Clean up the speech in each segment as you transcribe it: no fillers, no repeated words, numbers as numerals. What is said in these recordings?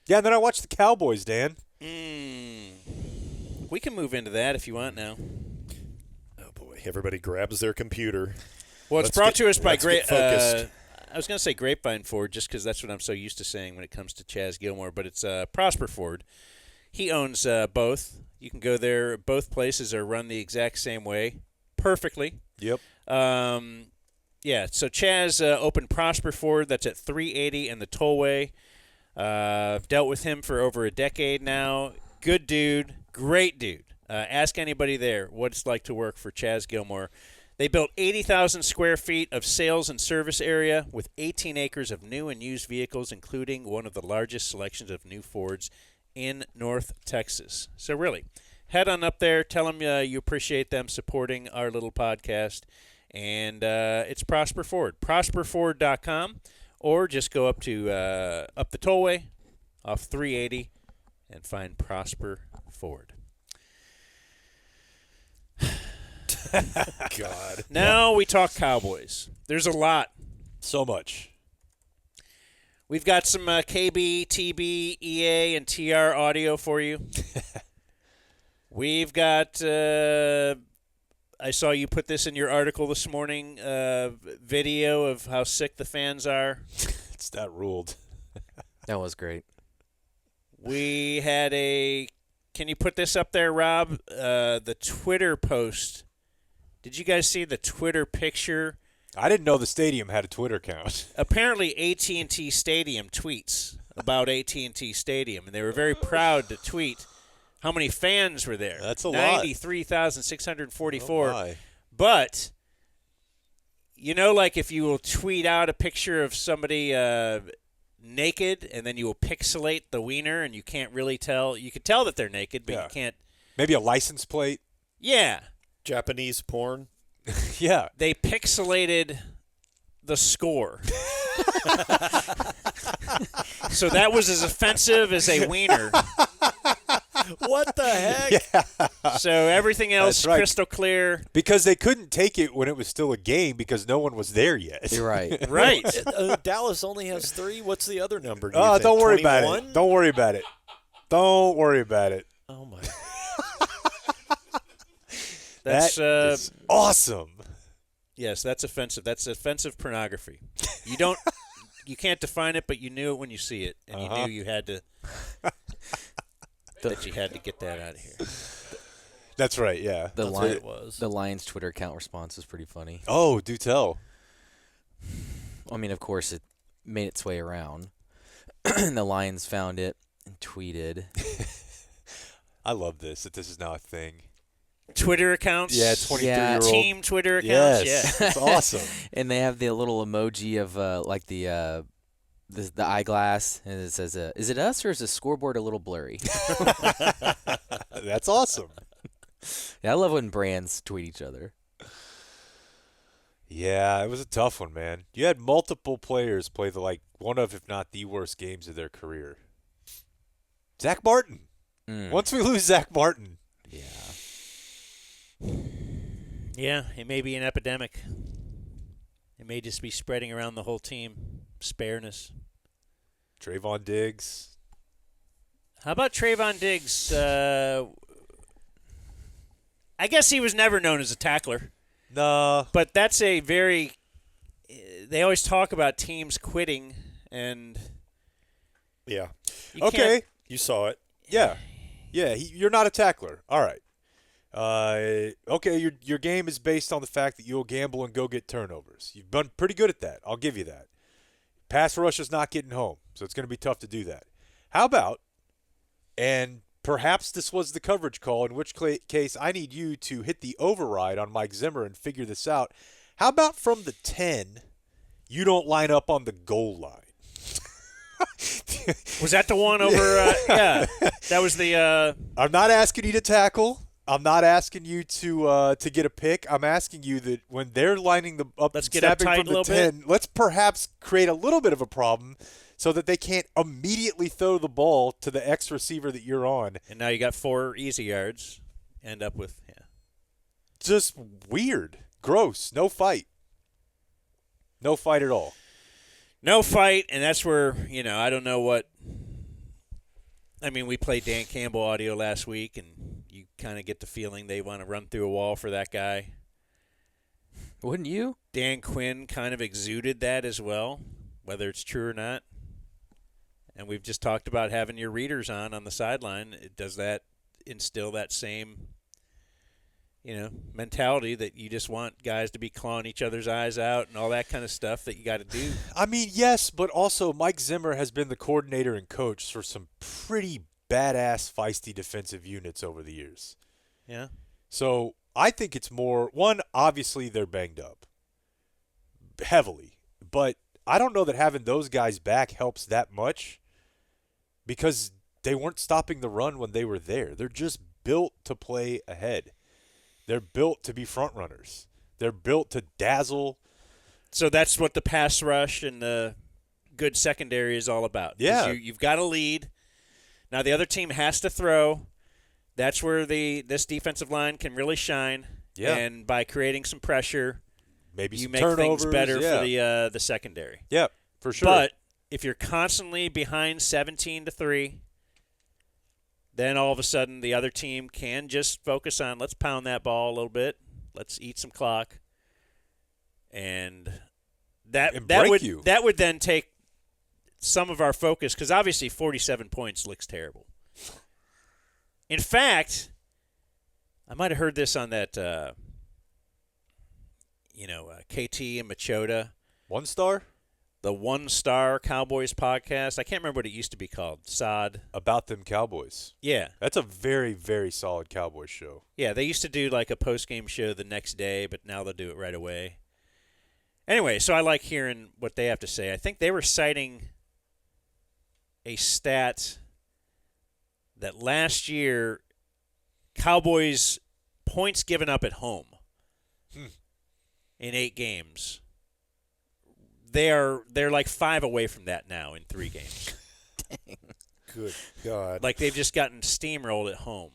Yeah, and then I watched the Cowboys, Dan. We can move into that if you want now. Oh, boy. Everybody grabs their computer. Well, it's brought to us by focused. I was going to say Grapevine Ford just because that's what I'm so used to saying when it comes to Chaz Gilmore, but it's Prosper Ford. He owns both. You can go there. Both places are run the exact same way, perfectly. Yep. Yeah, so Chaz opened Prosper Ford. That's at 380 and the Tollway. Dealt with him for over a decade now. Good dude. Great dude. Ask anybody there what it's like to work for Chaz Gilmore. They built 80,000 square feet of sales and service area with 18 acres of new and used vehicles, including one of the largest selections of new Fords in North Texas. So really, head on up there. Tell them you appreciate them supporting our little podcast. And it's Prosper Ford. ProsperFord.com. Or just go up to up the Tollway off 380 and find Prosper Ford. God. Now we talk Cowboys. There's a lot. So much. We've got some KB, TB, EA, and TR audio for you. We've got, I saw you put this in your article this morning, video of how sick the fans are. It's that ruled. That was great. We had can you put this up there, Rob? The Twitter post. Did you guys see the Twitter picture? I didn't know the stadium had a Twitter account. Apparently, AT&T Stadium tweets about AT&T Stadium, and they were very proud to tweet how many fans were there. That's a lot. 93,644. Oh, my. But, like if you will tweet out a picture of somebody naked, and then you will pixelate the wiener, and you can't really tell. You can tell that they're naked, but you can't. Maybe a license plate. Yeah. Japanese porn. Yeah. They pixelated the score. So that was as offensive as a wiener. What the heck? Yeah. So everything else That's right. crystal clear. Because they couldn't take it when it was still a game because no one was there yet. You're right. Right. Dallas only has 3. What's the other number? Do you Oh, think? don't worry 21? about it. Don't worry about it. Don't worry about it. Oh, my. That's That is awesome. yes, that's offensive. That's offensive pornography. You can't define it, but you knew it when you see it, and you knew you had to that you had to get that out of here. That's right, yeah. The That's what it was. The Lions Twitter account response is pretty funny. Oh, do tell. I mean, of course, it made its way around. The Lions found it and tweeted. I love this, that this is now a thing. Twitter accounts. Yeah, 23-year-old. Team Twitter accounts. Yes, Yeah. it's awesome. And they have the little emoji of like the eyeglass, and it says, "Is it us or is the scoreboard a little blurry?" That's awesome. Yeah, I love when brands tweet each other. Yeah, it was a tough one, man. You had multiple players play one of, if not the worst games of their career. Zach Martin. Once we lose Zach Martin. Yeah. Yeah, it may be an epidemic. It may just be spreading around the whole team. Spareness. Trayvon Diggs. How about Trayvon Diggs? I guess he was never known as a tackler. No. But that's a very – they always talk about teams quitting, and Yeah. you Okay. can't- You saw it. Yeah. Yeah, you're not a tackler. All right. Okay, your game is based on the fact that you'll gamble and go get turnovers. You've been pretty good at that. I'll give you that. Pass rush is not getting home, so it's going to be tough to do that. How about, and perhaps this was the coverage call, in which case I need you to hit the override on Mike Zimmer and figure this out. How about from the 10, you don't line up on the goal line? Was that the one over yeah, that was the I'm not asking you to tackle. I'm not asking you to get a pick. I'm asking you that when they're lining the up, Let's get snapping uptight from a little the 10, let's perhaps create a little bit of a problem so that they can't immediately throw the ball to the X receiver that you're on. and now you got 4 easy yards. End up with Just weird, gross, no fight at all. no fight, and that's where, I don't know what I mean, we played Dan Campbell audio last week, and you kind of get the feeling they want to run through a wall for that guy. Wouldn't you? Dan Quinn kind of exuded that as well, whether it's true or not. And we've just talked about having your readers on the sideline. Does that instill that same, mentality that you just want guys to be clawing each other's eyes out and all that kind of stuff that you got to do? I mean, yes, but also Mike Zimmer has been the coordinator and coach for some pretty badass, feisty defensive units over the years. Yeah. So I think it's more, one, obviously they're banged up heavily, but I don't know that having those guys back helps that much because they weren't stopping the run when they were there. They're just built to play ahead. They're built to be front runners. They're built to dazzle. So that's what the pass rush and the good secondary is all about. 'Cause Yeah. You've got a lead. Now the other team has to throw. That's where this defensive line can really shine. Yeah. And by creating some pressure, Maybe you some make turnovers. things better yeah. for the secondary. Yeah, for sure. But if you're constantly behind 17-3, then all of a sudden the other team can just focus on, let's pound that ball a little bit, let's eat some clock, and that would then take some of our focus, because obviously 47 points looks terrible. In fact, I might have heard this on that KT and Machota, 1 star? the one-star Cowboys podcast. I can't remember what it used to be called. Sod. About them Cowboys. Yeah. That's a very, very solid Cowboys show. Yeah, they used to do like a post-game show the next day, but now they'll do it right away. Anyway, so I like hearing what they have to say. I think they were citing a stat that last year Cowboys points given up at home in 8 games. They're like 5 away from that now in 3 games. Dang. Good God. Like they've just gotten steamrolled at home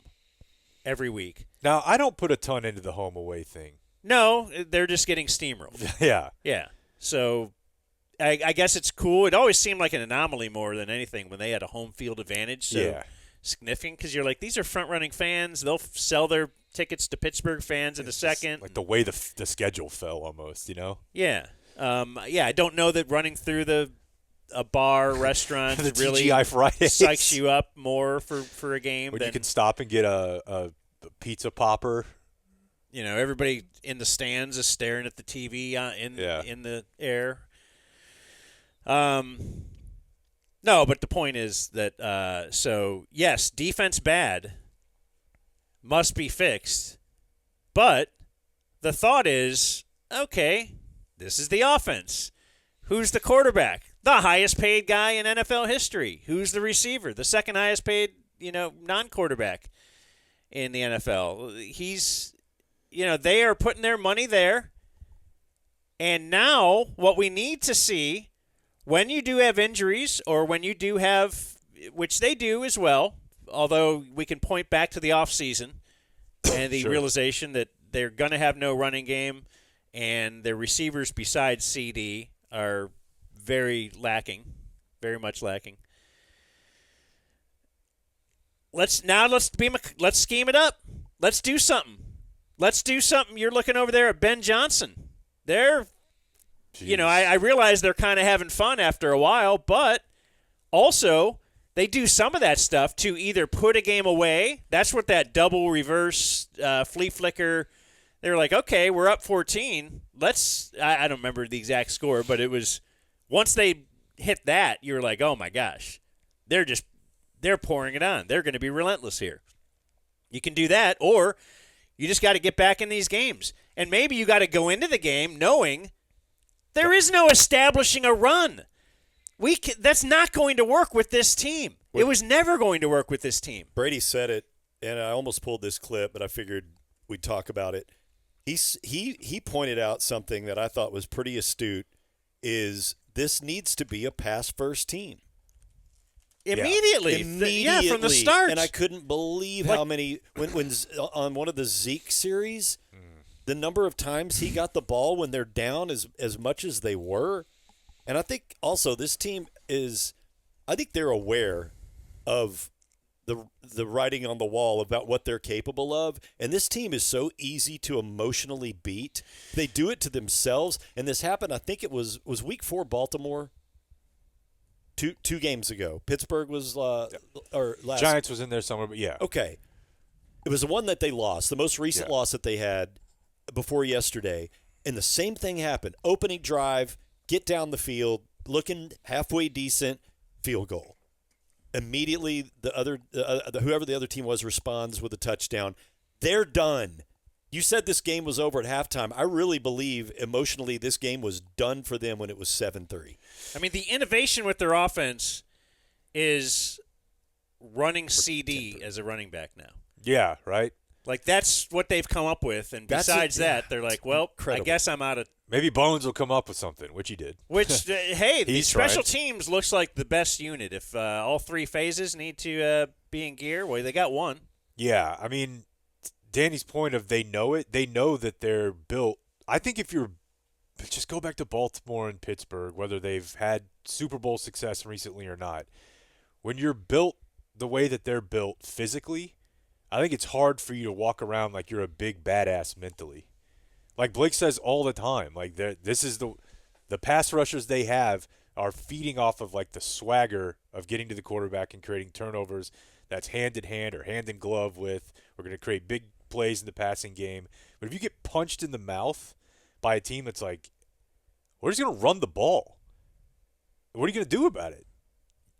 every week. Now, I don't put a ton into the home away thing. No, they're just getting steamrolled. Yeah. Yeah. So I guess it's cool. It always seemed like an anomaly more than anything when they had a home field advantage. So Yeah. significant because you're like, these are front-running fans. They'll sell their tickets to Pittsburgh fans in a second. Like the way the schedule fell almost, Yeah. I don't know that running through a bar, restaurant The really TGI Fridays. psychs you up more for a game. When than, you can stop and get a pizza popper. everybody in the stands is staring at the TV in the air. No, but the point is that yes, defense bad must be fixed, but the thought is, okay, this is the offense. Who's the quarterback? The highest paid guy in NFL history. Who's the receiver? The second highest paid, non-quarterback in the NFL. He's, they are putting their money there. And now what we need to see when you do have injuries or when you do have, which they do as well, although we can point back to the offseason and the Sure. realization that they're going to have no running game and their receivers besides CD are very much lacking. Let's scheme it up. Let's do something. You're looking over there at Ben Johnson. They're, I realize they're kind of having fun after a while, but also they do some of that stuff to either put a game away. That's what that double reverse flea flicker. They're like, okay, we're up 14. I don't remember the exact score, but it was once they hit that, you were like, oh my gosh, they're pouring it on. They're going to be relentless here. You can do that, or you just got to get back in these games. And maybe you got to go into the game knowing there is no establishing a run. That's not going to work with this team. It was never going to work with this team. Brady said it, and I almost pulled this clip, but I figured we'd talk about it. He pointed out something that I thought was pretty astute, is this needs to be a pass-first team. Immediately. From the start. And I couldn't believe how many when on one of the Zeke series, the number of times he got the ball when they're down as much as they were. And I think also this team I think they're aware of the writing on the wall about what they're capable of. And this team is so easy to emotionally beat. They do it to themselves. And this happened, I think it was week 4 Baltimore. Two games ago. Pittsburgh was or last. Giants was in there somewhere, but yeah. Okay. It was the one that they lost, the most recent loss that they had before yesterday. And the same thing happened. Opening drive, get down the field, looking halfway decent, field goal. Immediately, whoever the other team was responds with a touchdown. They're done. You said this game was over at halftime. I really believe emotionally this game was done for them when it was 7-3. I mean, the innovation with their offense is running CD as a running back now. Yeah, right? Like, that's what they've come up with. And besides that, they're like, well, incredible. I guess I'm out of – Maybe Bones will come up with something, which he did. Which, hey, the He's special trying. teams looks like the best unit. If all 3 phases need to be in gear, well, they got one. Yeah, I mean, Danny's point of they know it. They know that they're built. I think if you're – just go back to Baltimore and Pittsburgh, whether they've had Super Bowl success recently or not. When you're built the way that they're built physically, I think it's hard for you to walk around like you're a big badass mentally. Like Blake says all the time, like this is the pass rushers they have are feeding off of like the swagger of getting to the quarterback and creating turnovers that's hand in hand or hand in glove with. We're going to create big plays in the passing game. But if you get punched in the mouth by a team that's like, we're just going to run the ball, what are you going to do about it?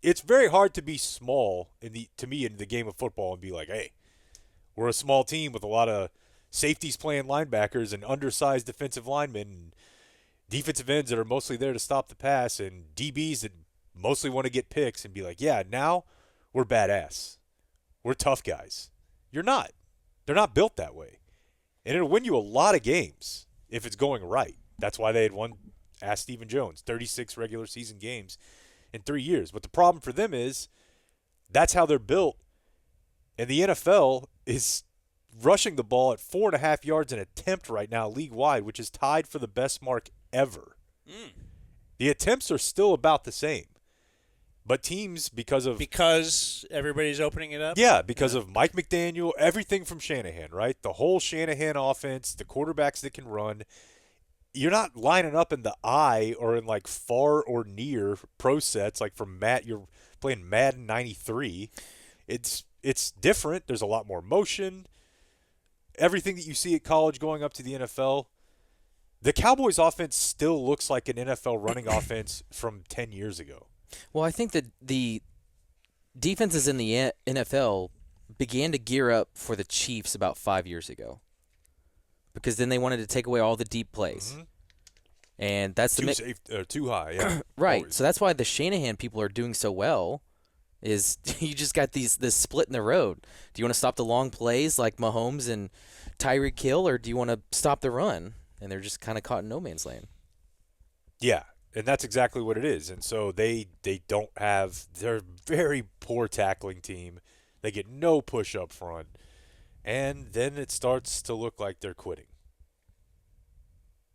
It's very hard to be small in the game of football and be like, hey, we're a small team with a lot of safeties playing linebackers and undersized defensive linemen and defensive ends that are mostly there to stop the pass and DBs that mostly want to get picks and be like, yeah, now we're badass. We're tough guys. You're not. They're not built that way. And it'll win you a lot of games if it's going right. That's why they had won, ask Stephen Jones, 36 regular season games in 3 years. But the problem for them is that's how they're built. And the NFL is rushing the ball at 4.5 yards an attempt right now league-wide, which is tied for the best mark ever. The attempts are still about the same. But teams, because everybody's opening it up? Yeah, because of Mike McDaniel, everything from Shanahan, right? The whole Shanahan offense, the quarterbacks that can run. You're not lining up in the eye or in like far or near pro sets like from you're playing Madden 93. It's different. There's a lot more motion. Everything that you see at college going up to the NFL. The Cowboys offense still looks like an NFL running offense from 10 years ago. Well, I think that the defenses in the NFL began to gear up for the Chiefs about 5 years ago because then they wanted to take away all the deep plays. Mm-hmm. And that's too high, yeah. Right. Always. So that's why the Shanahan people are doing so well is you just got this split in the road. Do you want to stop the long plays like Mahomes and Tyreek Hill, or do you want to stop the run? And they're just kind of caught in no man's land. Yeah, and that's exactly what it is. And so they're a very poor tackling team. They get no push up front. And then it starts to look like they're quitting.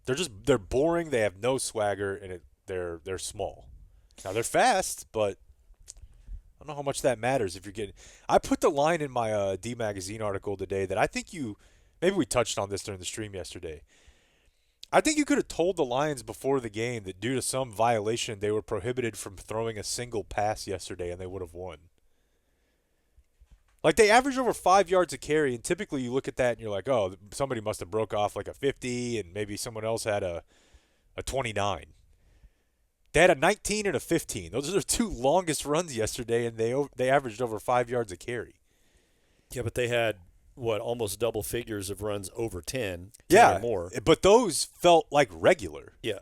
They're boring, they have no swagger, and they're small. Now they're fast, but I don't know how much that matters if you're getting. I put the line in my D Magazine article today that I think maybe we touched on this during the stream yesterday. I think you could have told the Lions before the game that due to some violation they were prohibited from throwing a single pass yesterday and they would have won. Like they averaged over 5 yards a carry, and typically you look at that and you're like, oh, somebody must have broke off like a 50 and maybe someone else had a 29. They had a 19 and a 15. Those are their 2 longest runs yesterday, and they averaged over 5 yards a carry. Yeah, but they had, almost double figures of runs over 10 yeah, or more. But those felt like regular. Yeah.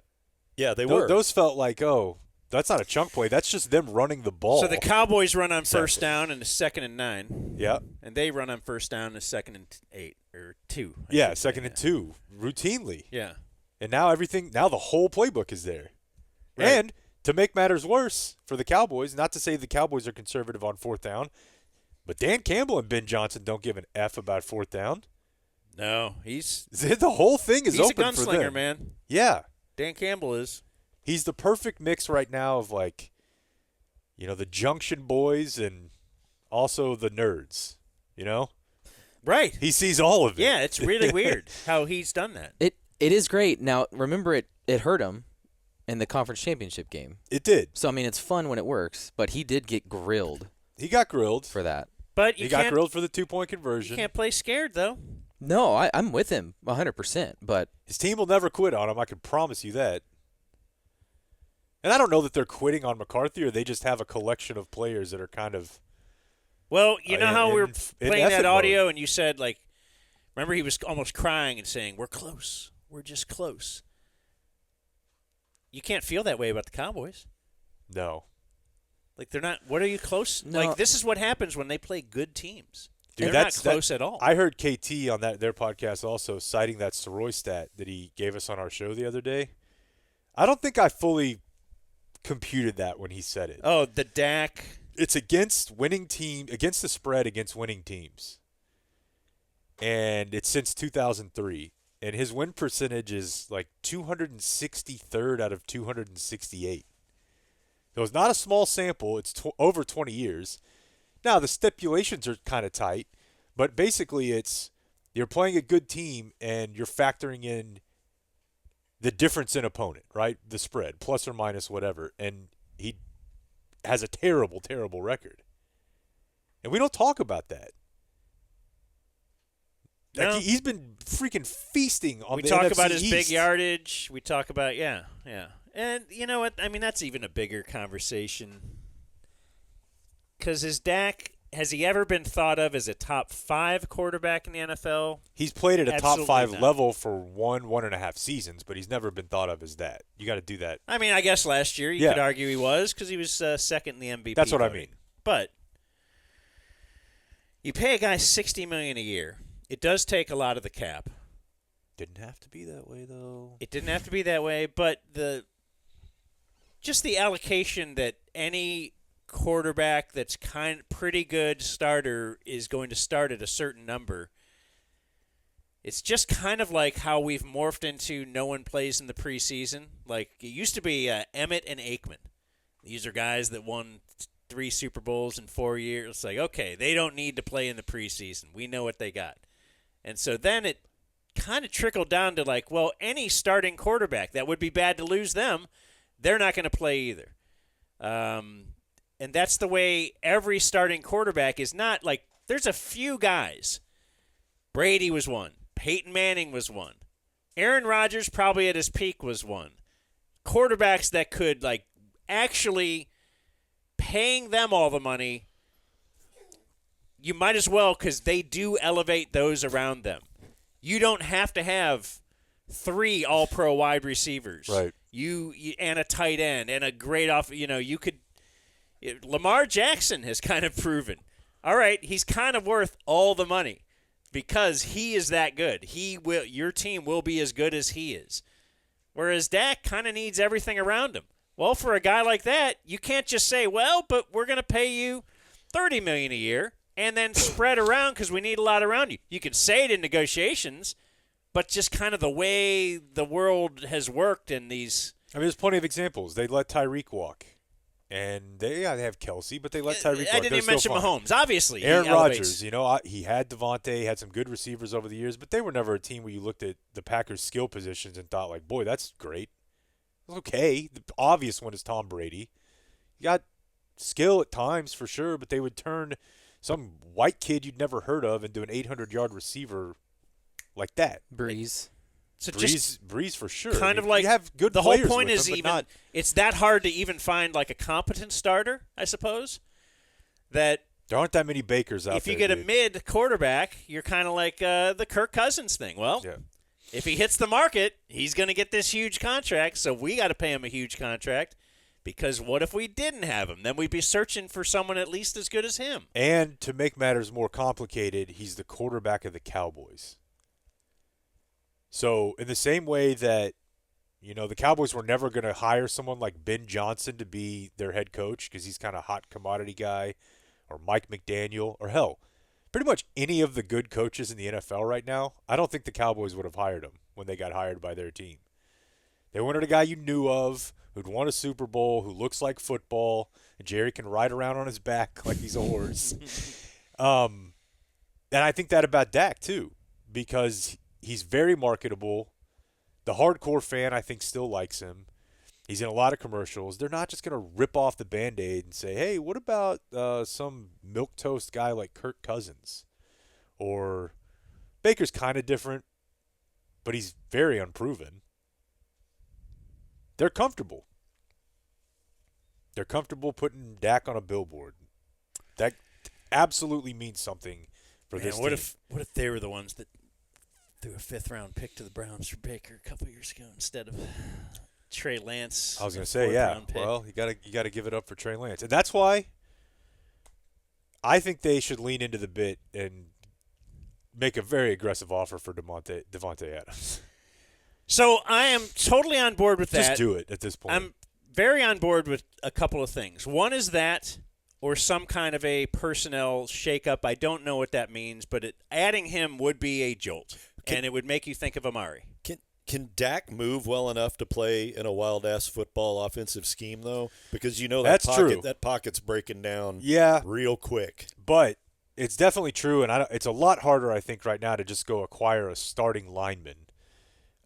Yeah, they were. Those felt like, oh, that's not a chunk play. That's just them running the ball. So the Cowboys run on first down and a 2nd and 9. Yeah. And they run on first down and a 2nd and 8 or 2. Yeah, 2nd and 2 routinely. Yeah. And now the whole playbook is there. Right. And to make matters worse for the Cowboys, not to say the Cowboys are conservative on 4th down, but Dan Campbell and Ben Johnson don't give an F about 4th down. No, the whole thing is open for them. He's a gunslinger, man. Yeah. Dan Campbell is. He's the perfect mix right now of the Junction Boys and also the nerds. You know, Right. he sees all of it. Yeah, it's really weird how he's done that. It is great. Now, remember, it hurt him in the conference championship game. It did. So, I mean, it's fun when it works, but he did get grilled He got grilled. for that. But He got grilled for the 2-point conversion. You can't play scared, though. No, I'm with him 100%, but His team will never quit on him. I can promise you that. And I don't know that they're quitting on McCarthy, or they just have a collection of players that are kind of. Well, you know how we were in playing effort that audio mode. and you said, like, remember he was almost crying and saying, we're close. We're just close. You can't feel that way about the Cowboys. No. Like, they're not – what are you close? No. Like, this is what happens when they play good teams. Dude, They're not close at all. I heard KT on their podcast also citing that Soroy stat that he gave us on our show the other day. I don't think I fully computed that when he said it. Oh, the Dak. It's against the spread against winning teams. And it's since 2003. And his win percentage is like 263rd out of 268. So it's not a small sample. It's over 20 years. Now, the stipulations are kind of tight, but basically it's you're playing a good team and you're factoring in the difference in opponent, right? The spread, plus or minus whatever. And he has a terrible, terrible record. And we don't talk about that. Like No. he's been freaking feasting on We the talk NFC about his big East. yardage. We talk about, yeah. And you know what? I mean, that's even a bigger conversation. Because has he ever been thought of as a top 5 quarterback in the NFL? He's played at a top Absolutely 5 not. level for 1.5 seasons, but he's never been thought of as that. You got to do that. I mean, I guess last year you Yeah. could argue he was because he was second in the MVP. That's what I voting. mean. But you pay a guy $60 million a year. It does take a lot of the cap. Didn't have to be that way, though. It didn't have to be that way, but just the allocation that any quarterback that's pretty good starter is going to start at a certain number. It's just kind of like how we've morphed into no one plays in the preseason. Like it used to be Emmett and Aikman. These are guys that won 3 Super Bowls in 4 years. It's like, okay, they don't need to play in the preseason. We know what they got. And so then it kind of trickled down to like, well, any starting quarterback, that would be bad to lose them. They're not going to play either. And that's the way every starting quarterback is not like there's a few guys. Brady was one. Peyton Manning was one. Aaron Rodgers probably at his peak was one. Quarterbacks that could like actually paying them all the money, you might as well because they do elevate those around them. You don't have to have 3 all-pro wide receivers. Right. You and a tight end and a great off. You could. Lamar Jackson has kind of proven. All right, he's kind of worth all the money because he is that good. Your team will be as good as he is. Whereas Dak kind of needs everything around him. Well, for a guy like that, you can't just say, "Well, but we're going to pay you $30 million a year." And then spread around because we need a lot around you. You can say it in negotiations, but just kind of the way the world has worked in these. I mean, there's plenty of examples. They let Tyreek walk. And they have Kelsey, but they let Tyreek walk. I didn't even mention Mahomes. Obviously, Aaron he elevates. Rodgers, he had Devontae, had some good receivers over the years, but they were never a team where you looked at the Packers' skill positions and thought, like, boy, that's great. It's okay. The obvious one is Tom Brady. You got skill at times for sure, but they would turn some white kid you'd never heard of into an 800-yard receiver like that. Breeze. So Breeze for sure. kind of like you have good the whole players point with is them, but even not, it's that hard to even find like a competent starter, I suppose. That there aren't that many Bakers out if there. you get a dude. mid quarterback, you're kind of like the Kirk Cousins thing. Well, Yeah. if he hits the market, he's going to get this huge contract, so we got to pay him a huge contract. Because what if we didn't have him? Then we'd be searching for someone at least as good as him. And to make matters more complicated, he's the quarterback of the Cowboys. So in the same way that, the Cowboys were never going to hire someone like Ben Johnson to be their head coach because he's kind of a hot commodity guy, or Mike McDaniel, or hell, pretty much any of the good coaches in the NFL right now, I don't think the Cowboys would have hired him when they got hired by their team. They wanted a guy you knew of, who'd won a Super Bowl, who looks like football, and Jerry can ride around on his back like he's a horse. And I think that about Dak too, because he's very marketable. The hardcore fan, I think, still likes him. He's in a lot of commercials. They're not just going to rip off the Band-Aid and say, hey, what about some milquetoast guy like Kirk Cousins? Or Baker's kind of different, but he's very unproven. They're comfortable. They're comfortable putting Dak on a billboard. That absolutely means something for this team. What if they were the ones that threw a 5th-round pick to the Browns for Baker a couple years ago instead of Trey Lance? I was going to say, yeah. Well, you got to give it up for Trey Lance, and that's why I think they should lean into the bit and make a very aggressive offer for Devontae Adams. So I am totally on board with that. Just do it at this point. I'm very on board with a couple of things. One is that, or some kind of a personnel shakeup. I don't know what that means, but adding him would be a jolt, and it would make you think of Amari. Can Dak move well enough to play in a wild-ass football offensive scheme, though? Because you know that pocket's breaking down real quick. But it's definitely true, and it's a lot harder, I think, right now to just go acquire a starting lineman.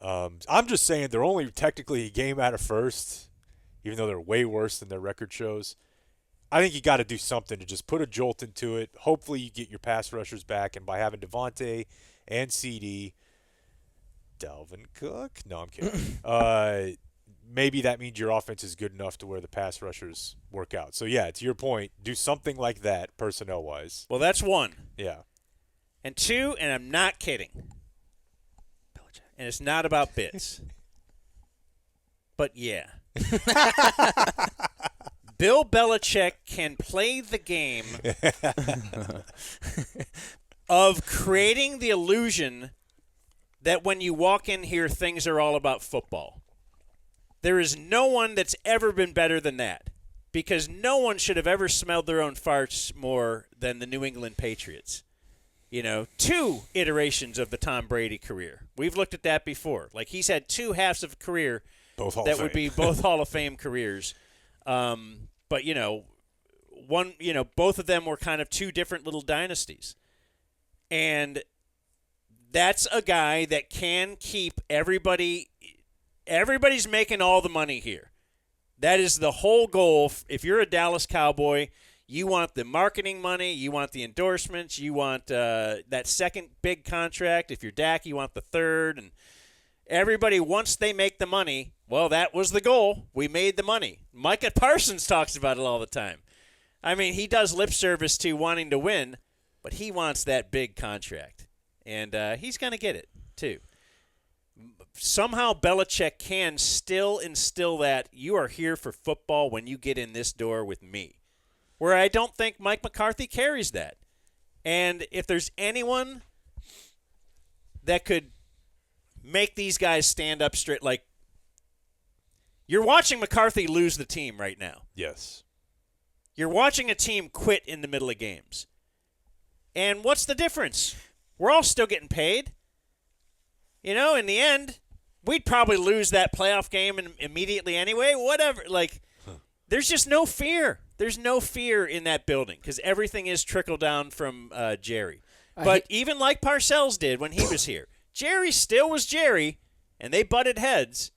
I'm just saying they're only technically a game out of first, even though they're way worse than their record shows. I think you got to do something to just put a jolt into it. Hopefully you get your pass rushers back, and by having Devontae and CD, Dalvin Cook? No, I'm kidding. Maybe that means your offense is good enough to where the pass rushers work out. So, yeah, to your point, do something like that personnel-wise. Well, that's one. Yeah. And two, and I'm not kidding, and it's not about bits. But, yeah. Bill Belichick can play the game of creating the illusion that when you walk in here, things are all about football. There is no one that's ever been better than that, because no one should have ever smelled their own farts more than the New England Patriots. 2 iterations of the Tom Brady career. We've looked at that before. Like, he's had 2 halves of a career that would be both Hall of Fame careers. But, both of them were kind of 2 different little dynasties. And that's a guy that can keep everybody's making all the money here. That is the whole goal. If you're a Dallas Cowboy, you want the marketing money, you want the endorsements, you want that second big contract. If you're Dak, you want the third. And everybody, once they make the money, well, that was the goal. We made the money. Micah Parsons talks about it all the time. I mean, he does lip service to wanting to win, but he wants that big contract. And he's going to get it, too. Somehow Belichick can still instill that you are here for football when you get in this door with me, where I don't think Mike McCarthy carries that. And if there's anyone that could make these guys stand up straight, like, you're watching McCarthy lose the team right now. Yes. You're watching a team quit in the middle of games. And what's the difference? We're all still getting paid. In the end, we'd probably lose that playoff game immediately anyway. Whatever. There's just no fear. There's no fear in that building because everything is trickled down from Jerry. But even like Parcells did when he was here, Jerry still was Jerry, and they butted heads,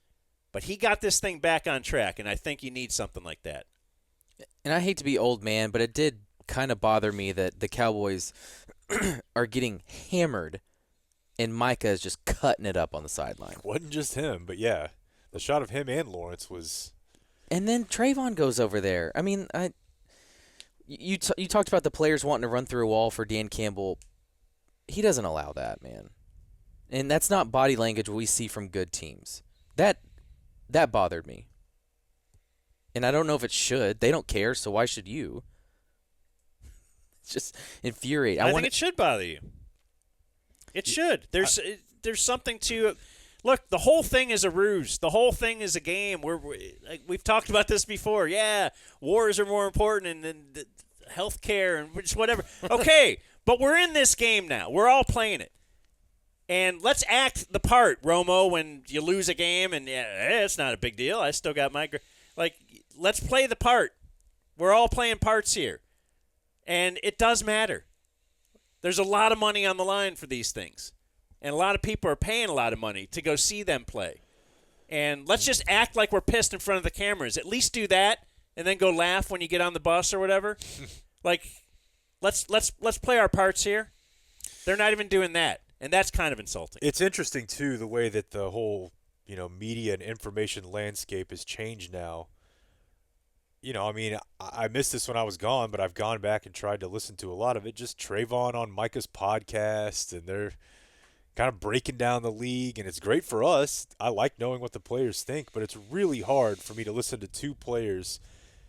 but he got this thing back on track, and I think you need something like that. And I hate to be old man, but it did kind of bother me that the Cowboys are getting hammered, and Micah is just cutting it up on the sideline. It wasn't just him, but yeah, the shot of him and Lawrence was. And then Trayvon goes over there. I mean, you talked about the players wanting to run through a wall for Dan Campbell. He doesn't allow that, man. And that's not body language we see from good teams. That bothered me. And I don't know if it should. They don't care, so why should you? It's just infuriating. I think it should bother you. It should. There's something to it. Look, the whole thing is a ruse. The whole thing is a game. We've talked about this before. Yeah, wars are more important than health care and just whatever. Okay, but we're in this game now. We're all playing it. And let's act the part, Romo, when you lose a game and it's not a big deal. I still got my Like, let's play the part. We're all playing parts here. And it does matter. There's a lot of money on the line for these things. And a lot of people are paying a lot of money to go see them play. And let's just act like we're pissed in front of the cameras. At least do that, and then go laugh when you get on the bus or whatever. Like, let's play our parts here. They're not even doing that, and that's kind of insulting. It's interesting too the way that the whole media and information landscape has changed now. I mean, I missed this when I was gone, but I've gone back and tried to listen to a lot of it. Just Trayvon on Micah's podcast, and they're kind of breaking down the league, and it's great for us. I like knowing what the players think, but it's really hard for me to listen to two players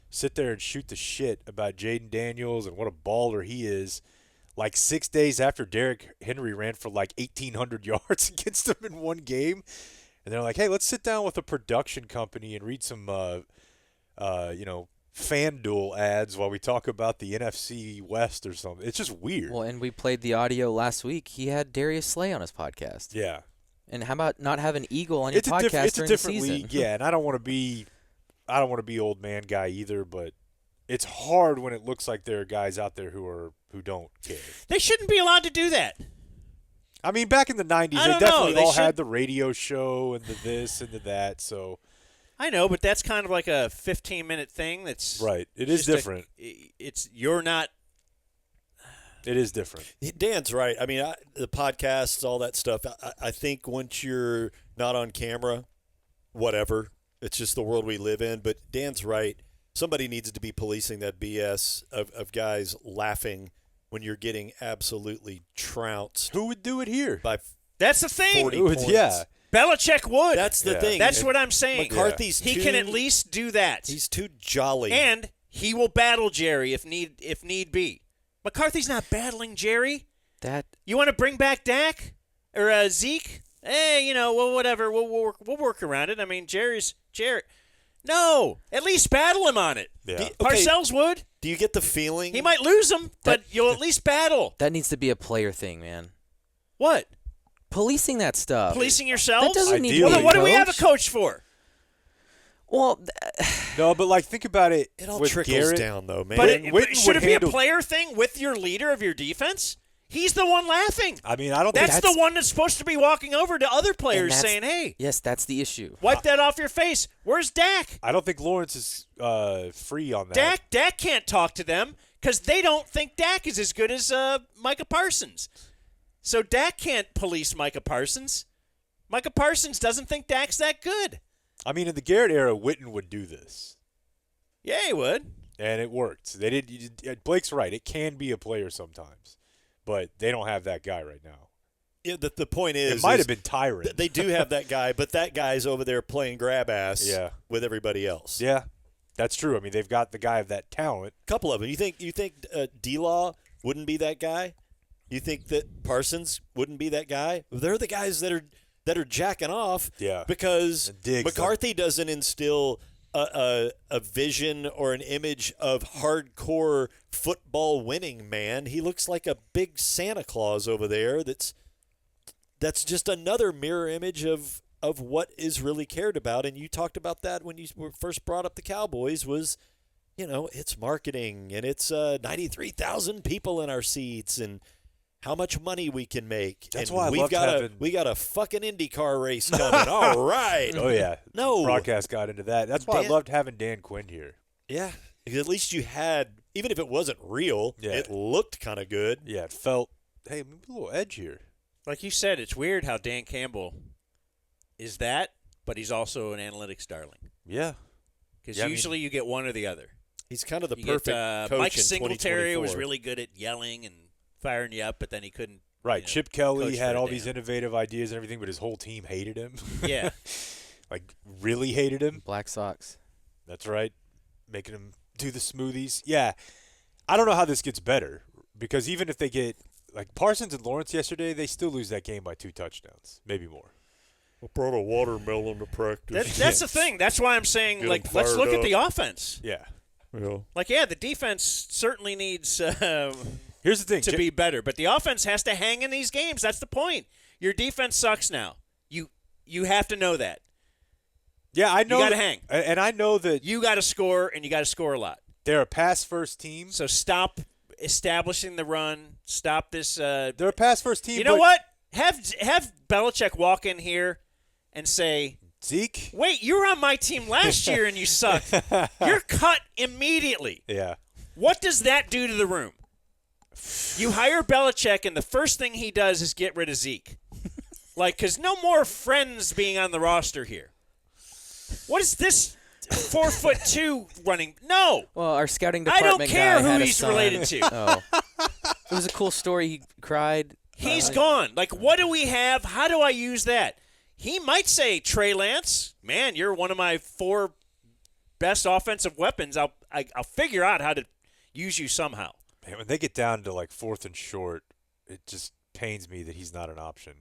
sit there and shoot the shit about Jaden Daniels and what a baller he is, like 6 days after Derrick Henry ran for like 1,800 yards against them in one game. And they're like, hey, let's sit down with a production company and read some FanDuel ads while we talk about the NFC West or something. It's just weird. Well, and we played the audio last week. He had Darius Slay on his podcast. Yeah. And how about not have an Eagle on your podcast it's during a different the season? league, yeah. And I don't want to be old man guy either, but it's hard when it looks like there are guys out there who don't care. They shouldn't be allowed to do that. I mean, back in the 90s, I they don't definitely know. They all should- had the radio show and the this and the that, so I know, but that's kind of like a 15-minute thing. That's right. It is just different. You're not. It is different. Dan's right. I mean, the podcasts, all that stuff. I think once you're not on camera, whatever. It's just the world we live in. But Dan's right. Somebody needs to be policing that BS of guys laughing when you're getting absolutely trounced Who would do it here? by That's the thing. 40 Who would- points. yeah. Belichick would. That's the Yeah. thing. That's what I'm saying. McCarthy's He too, can at least do that. He's too jolly. And he will battle Jerry if need be. McCarthy's not battling Jerry. That You want to bring back Dak or Zeke? Hey, well, whatever. We'll work around it. I mean, Jerry. No, at least battle him on it. Yeah. Okay. Parcells would. Do you get the feeling He might lose him, but you'll at least battle. that needs to be a player thing, man. What? Policing that stuff. Policing yourselves? That doesn't need to Ideally. be Well, then what do we have a coach. coach for? Well, No, but like think about it. it all with trickles Garrett, down though, man? But, Witten but should would it be handle- a player thing with your leader of your defense? He's the one laughing. I mean, I don't think That's the one that's supposed to be walking over to other players that's- saying, hey, yes, that's the issue. wipe that off your face. Where's Dak? I don't think Lawrence is free on that. Dak can't talk to them because they don't think Dak is as good as Micah Parsons. So Dak can't police Micah Parsons. Micah Parsons doesn't think Dak's that good. I mean, in the Garrett era, Witten would do this, Yeah, he would. and it worked. They did. Blake's right. It can be a player sometimes, but they don't have that guy right now. Yeah, the point is, It might have been Tyron. they do have that guy, but that guy's over there playing grab ass Yeah. with everybody else. Yeah, that's true. I mean, they've got the guy of that talent. Couple of them. You think D-Law wouldn't be that guy? You think that Parsons wouldn't be that guy? They're the guys that are jacking off. Yeah. Because And Diggs, McCarthy doesn't instill a vision or an image of hardcore football winning man. He looks like a big Santa Claus over there. That's just another mirror image of what is really cared about. And you talked about that when you were first brought up the Cowboys was, it's marketing and it's 93,000 people in our seats and how much money we can make. That's and why I we've loved got having- we got a fucking IndyCar race coming. All right. Oh yeah, No. broadcast got into that. That's why I Dan- loved having Dan Quinn here. Yeah. Because at least you had, even if it wasn't real, Yeah. it looked kind of good. Yeah, it felt. Hey, maybe a little edge here. Like you said, it's weird how Dan Campbell is that, but he's also an analytics darling. Yeah, Because Yeah, I mean- usually you get one or the other. He's kind of the You perfect get, coach Mike in Singletary was 2024. really good at yelling and firing you up, but then he couldn't. right. Chip Kelly coach had for a all these damn. innovative ideas and everything, but his whole team hated him. Yeah. Like really hated him. Black Sox. That's right. Making him do the smoothies. Yeah. I don't know how this gets better because even if they get like Parsons and Lawrence yesterday, they still lose that game by 2 touchdowns, maybe more. I brought a watermelon to practice. That's the thing. That's why I'm saying, Get 'em let's fired look at up. the offense. Yeah. The defense certainly needs Here's the thing. to be better, but the offense has to hang in these games. That's the point. Your defense sucks now. You have to know that. Yeah, I know. You got to hang. And I know that You got to score, and you got to score a lot. they're a pass-first team. So stop establishing the run. Stop this. They're a pass-first team. You know but what? Have Belichick walk in here and say, Zeke? wait, you were on my team last year and you sucked. You're cut immediately. Yeah. What does that do to the room? You hire Belichick, and the first thing he does is get rid of Zeke. Because no more friends being on the roster here. What is this 4'2" running? No. Well, our scouting I department don't care guy who had a he's son. related to. Oh. It was a cool story. He cried. He's gone. What do we have? How do I use that? He might say, Trey Lance, man, you're one of my 4 best offensive weapons. I'll figure out how to use you somehow. Man, when they get down to 4th and short, it just pains me that he's not an option.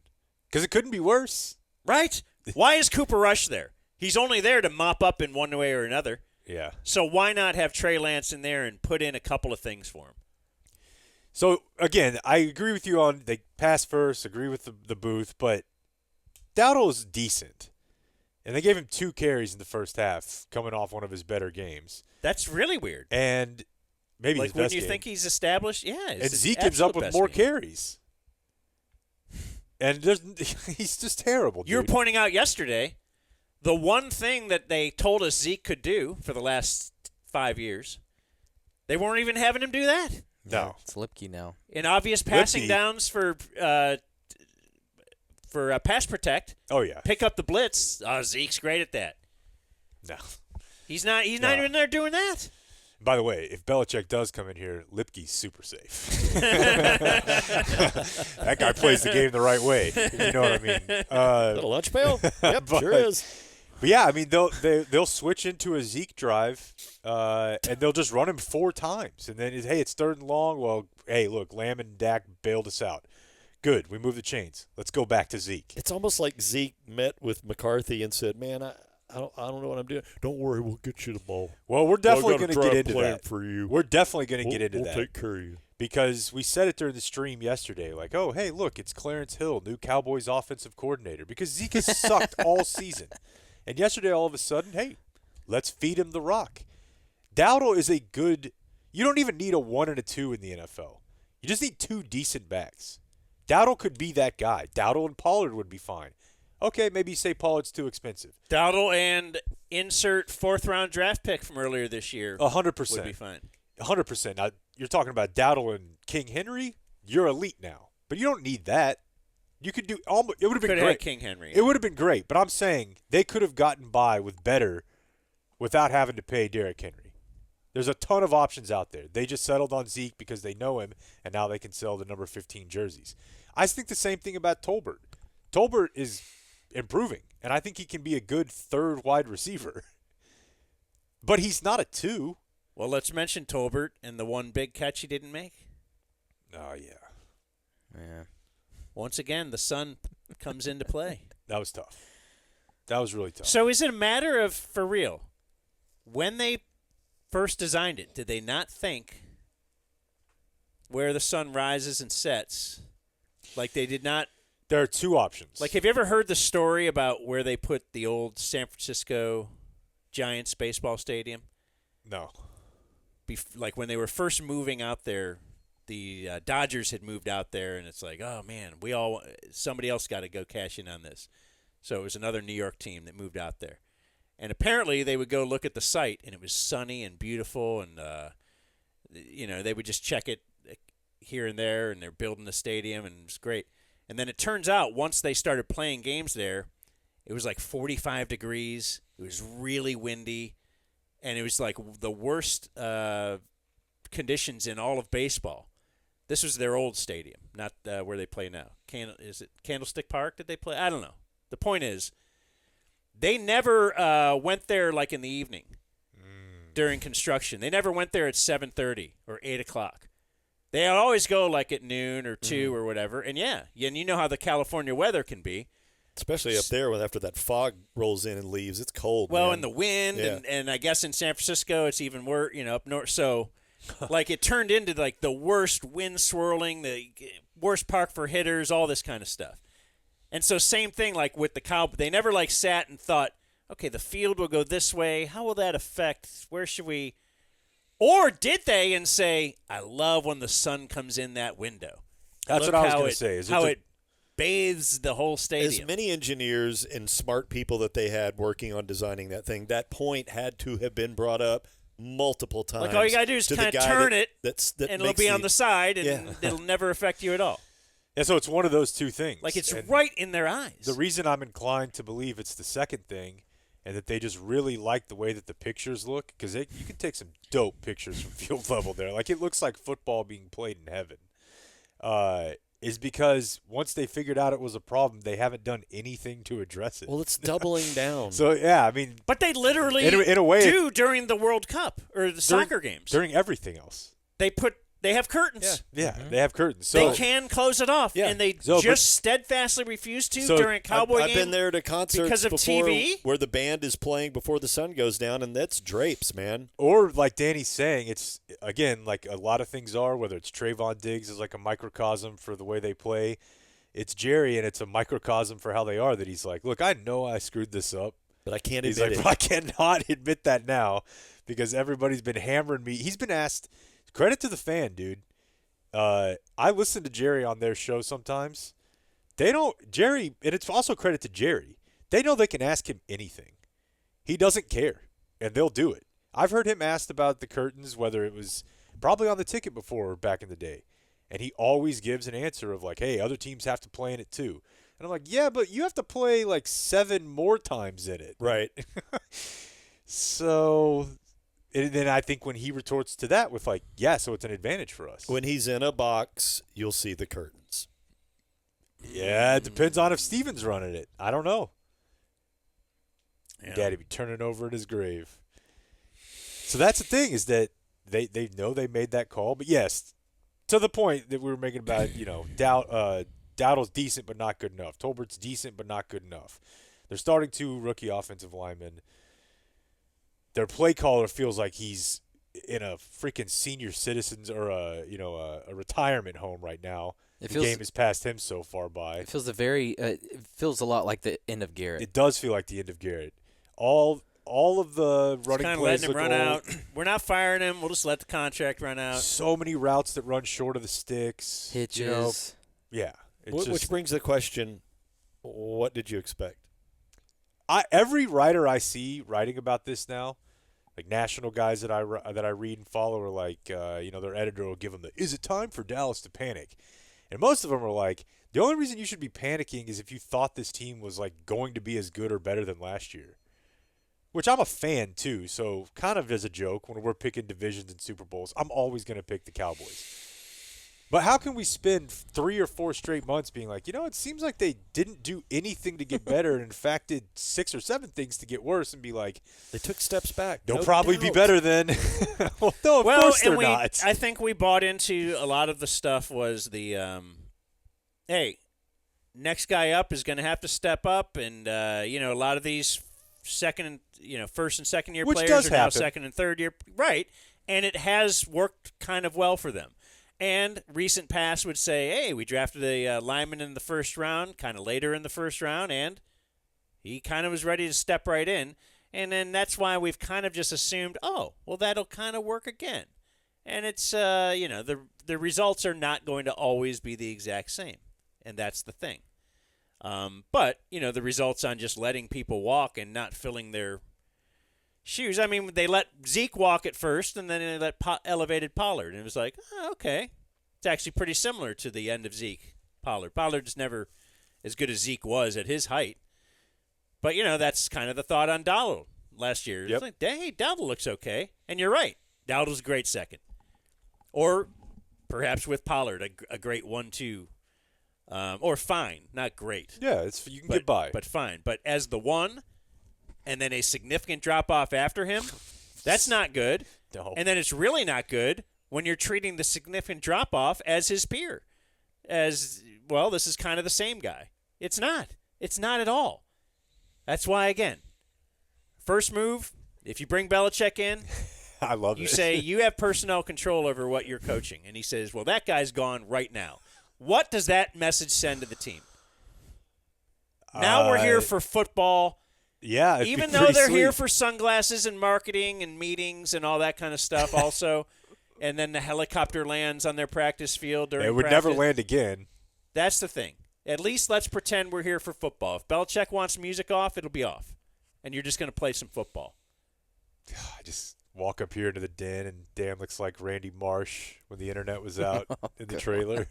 Because it couldn't be worse. Right? Why is Cooper Rush there? He's only there to mop up in one way or another. Yeah. So why not have Trey Lance in there and put in a couple of things for him? So, again, I agree with you on they pass first, agree with the booth, but Dowdle is decent. And they gave him 2 carries in the first half, coming off one of his better games. That's really weird. And maybe his when best you game. think he's established, yeah. And Zeke gives up with more carries. And he's just terrible, dude. You were pointing out yesterday the one thing that they told us Zeke could do for the last 5 years. They weren't even having him do that. No. It's Lipke now. In obvious passing Lipke. downs for pass protect. Oh, yeah. Pick up the blitz. Zeke's great at that. No. He's not No. even there doing that. By the way, if Belichick does come in here, Lipke's super safe. That guy plays the game the right way. You know what I mean? Little lunch pail? Yep, But- sure is. But yeah, I mean they'll switch into a Zeke drive, and they'll just run him 4 times, and then it's 3rd and long. Well, hey, look, Lamb and Dak bailed us out. Good, we move the chains. Let's go back to Zeke. It's almost like Zeke met with McCarthy and said, "Man, I don't know what I'm doing. Don't worry, we'll get you the ball. Well, we're definitely going to get into plan that. for you. We're definitely going to get into We'll that take care of you." because we said it during the stream yesterday. Like, oh, hey, look, it's Clarence Hill, new Cowboys offensive coordinator, because Zeke has sucked all season. And yesterday, all of a sudden, hey, let's feed him the rock. Dowdle is a good – you don't even need a 1 and a 2 in the NFL. You just need 2 decent backs. Dowdle could be that guy. Dowdle and Pollard would be fine. Okay, maybe you say Pollard's too expensive. Dowdle and insert 4th-round draft pick from earlier this year 100%. would be fine. 100%. Now, you're talking about Dowdle and King Henry. You're elite now. But you don't need that. You could do almost – it would have been Could have great. had King Henry. It would have been great, but I'm saying they could have gotten by with better without having to pay Derrick Henry. There's a ton of options out there. They just settled on Zeke because they know him, and now they can sell the number 15 jerseys. I think the same thing about Tolbert. Tolbert is improving, and I think he can be a good 3rd wide receiver. But he's not a 2. Well, let's mention Tolbert and the one big catch he didn't make. Oh, yeah. Yeah. Once again, the sun comes into play. That was tough. That was really tough. So is it a matter of, for real, when they first designed it, did they not think where the sun rises and sets? Like they did not. There are 2 options. Like, have you ever heard the story about where they put the old San Francisco Giants baseball stadium? No. Like when they were first moving out there, the Dodgers had moved out there, and it's like, oh man, somebody else got to go cash in on this. So it was another New York team that moved out there, and apparently they would go look at the site, and it was sunny and beautiful, and they would just check it here and there, and they're building the stadium, and it was great. And then it turns out once they started playing games there, it was like 45 degrees. It was really windy, and it was like the worst conditions in all of baseball. This was their old stadium, not where they play now. Is it Candlestick Park? Did they play? I don't know. The point is, they never went there like in the evening during construction. They never went there at 7:30 or 8 o'clock. They always go like at noon or 2 or whatever. And and you know how the California weather can be. Especially up there when after that fog rolls in and leaves, it's cold. Well, man. and the wind, Yeah. and I guess in San Francisco it's even worse, up north. So, like it turned into like the worst wind swirling, the worst park for hitters, all this kind of stuff. And so same thing like with the Cowboys. They never like sat and thought, okay, the field will go this way. How will that affect? Where should we? Or did they and say, I love when the sun comes in that window. That's Look what I was how going to say. Is how it it bathes the whole stadium. As many engineers and smart people that they had working on designing that thing, that point had to have been brought up multiple times. Like all you got to do is to the kind of guy turn that- it, that and it'll makes be on the side, and Yeah. it'll never affect you at all. Yeah, so it's one of those two things. Like it's And right in their eyes. The reason I'm inclined to believe it's the second thing, and that they just really like the way that the pictures look, because you can take some dope pictures from field level there. Like it looks like football being played in heaven. Is because once they figured out it was a problem, they haven't done anything to address it. Well, it's doubling down. So yeah, I mean, But they literally in a way, do during the World Cup or the soccer games. during everything else. They have curtains. Yeah, they have curtains. So They can close it off, Yeah. and they So, but- just steadfastly refuse to So, during a Cowboy I've game. been there to concerts because of before TV? where the band is playing before the sun goes down, and that's drapes, man. Or like Danny's saying, it's again like a lot of things are. Whether it's Trayvon Diggs is like a microcosm for the way they play. It's Jerry, and it's a microcosm for how they are. That he's like, look, I know I screwed this up. But I can't He's admit like, it. I cannot admit that now because everybody's been hammering me. He's been asked. Credit to the fan, dude. I listen to Jerry on their show sometimes. They don't Jerry, and it's also credit to Jerry. They know they can ask him anything. He doesn't care, and they'll do it. I've heard him asked about the curtains, whether it was probably on the ticket before back in the day, and he always gives an answer of like, "Hey, other teams have to play in it too." And I'm like, "Yeah, but you have to play like 7 more times in it." Right. So, and then I think when he retorts to that with like, yeah, so it's an advantage for us. When he's in a box, you'll see the curtains. Yeah, it depends on if Steven's running it. I don't know. Yeah. Daddy be turning over in his grave. So that's the thing is that they know they made that call. But yes, to the point that we were making about, Dowdle's decent but not good enough. Tolbert's decent but not good enough. They're starting 2 rookie offensive linemen. Their play caller feels like he's in a freaking senior citizens or a retirement home right now. It The feels- game has passed him so far by. It feels it feels a lot like the end of Garrett. It does feel like the end of Garrett. All of the running Kind of plays letting him look run old. out. We're not firing him. We'll just let the contract run out. So many routes that run short of the sticks. Hitches. You know, yeah. It's Which brings the question, what did you expect? Every writer I see writing about this now, like national guys that I read and follow are like, their editor will give them is it time for Dallas to panic? And most of them are like, the only reason you should be panicking is if you thought this team was like going to be as good or better than last year. Which I'm a fan too, so kind of as a joke when we're picking divisions and Super Bowls, I'm always going to pick the Cowboys. But how can we spend 3 or 4 straight months being like, it seems like they didn't do anything to get better and in fact did 6 or 7 things to get worse and be like, They took steps back. they'll no probably be doubt. better then. Well, no, of course they're not. I think we bought into a lot of the stuff was the, hey, next guy up is going to have to step up, and a lot of these first and second year Which players does are now happen. second and third year, right? And it has worked kind of well for them. And recent past would say, hey, we drafted a lineman in the first round, kind of later in the first round, and he kind of was ready to step right in. And then that's why we've kind of just assumed, oh, well, that'll kind of work again. And it's, the results are not going to always be the exact same. And that's the thing. But, the results on just letting people walk and not filling their shoes. I mean, they let Zeke walk at first, and then they let elevated Pollard. And it was like, oh, okay. It's actually pretty similar to the end of Zeke, Pollard. Pollard's never as good as Zeke was at his height. But, that's kind of the thought on Dowdle last year. Yep. It's like, hey, Dowdle looks okay. And you're right. Dowdle's a great second. Or perhaps with Pollard, a great 1-2. Or fine, not great. Yeah, you can get by. But fine. But as the 1, and then a significant drop-off after him, that's not good. No. And then it's really not good when you're treating the significant drop-off as his peer. As, well, this is kind of the same guy. It's not. It's not at all. That's why, again, first move, if you bring Belichick in, I love you it. say you have personnel control over what you're coaching. And he says, well, that guy's gone right now. What does that message send to the team? Now we're here for football. Yeah, it'd be Even though pretty they're sweet. here for sunglasses and marketing and meetings and all that kind of stuff also, and then the helicopter lands on their practice field during It would practice. never land again. That's the thing. At least let's pretend we're here for football. If Belichick wants music off, it'll be off. And you're just going to play some football. I just walk up here into the den, and Dan looks like Randy Marsh when the internet was out in the trailer.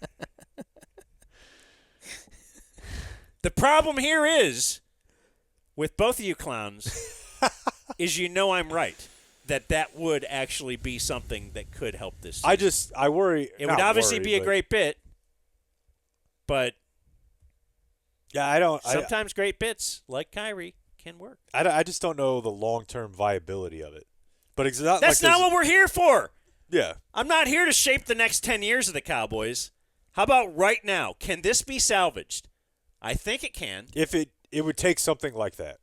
The problem here is, with both of you clowns, is I'm right. That would actually be something that could help this season. I worry. It would obviously be a great bit, but Yeah, I don't. sometimes great bits, like Kyrie, can work. I just don't know the long-term viability of it. But it's not That's like not what we're here for. Yeah. I'm not here to shape the next 10 years of the Cowboys. How about right now? Can this be salvaged? I think it can. If it would take something like that.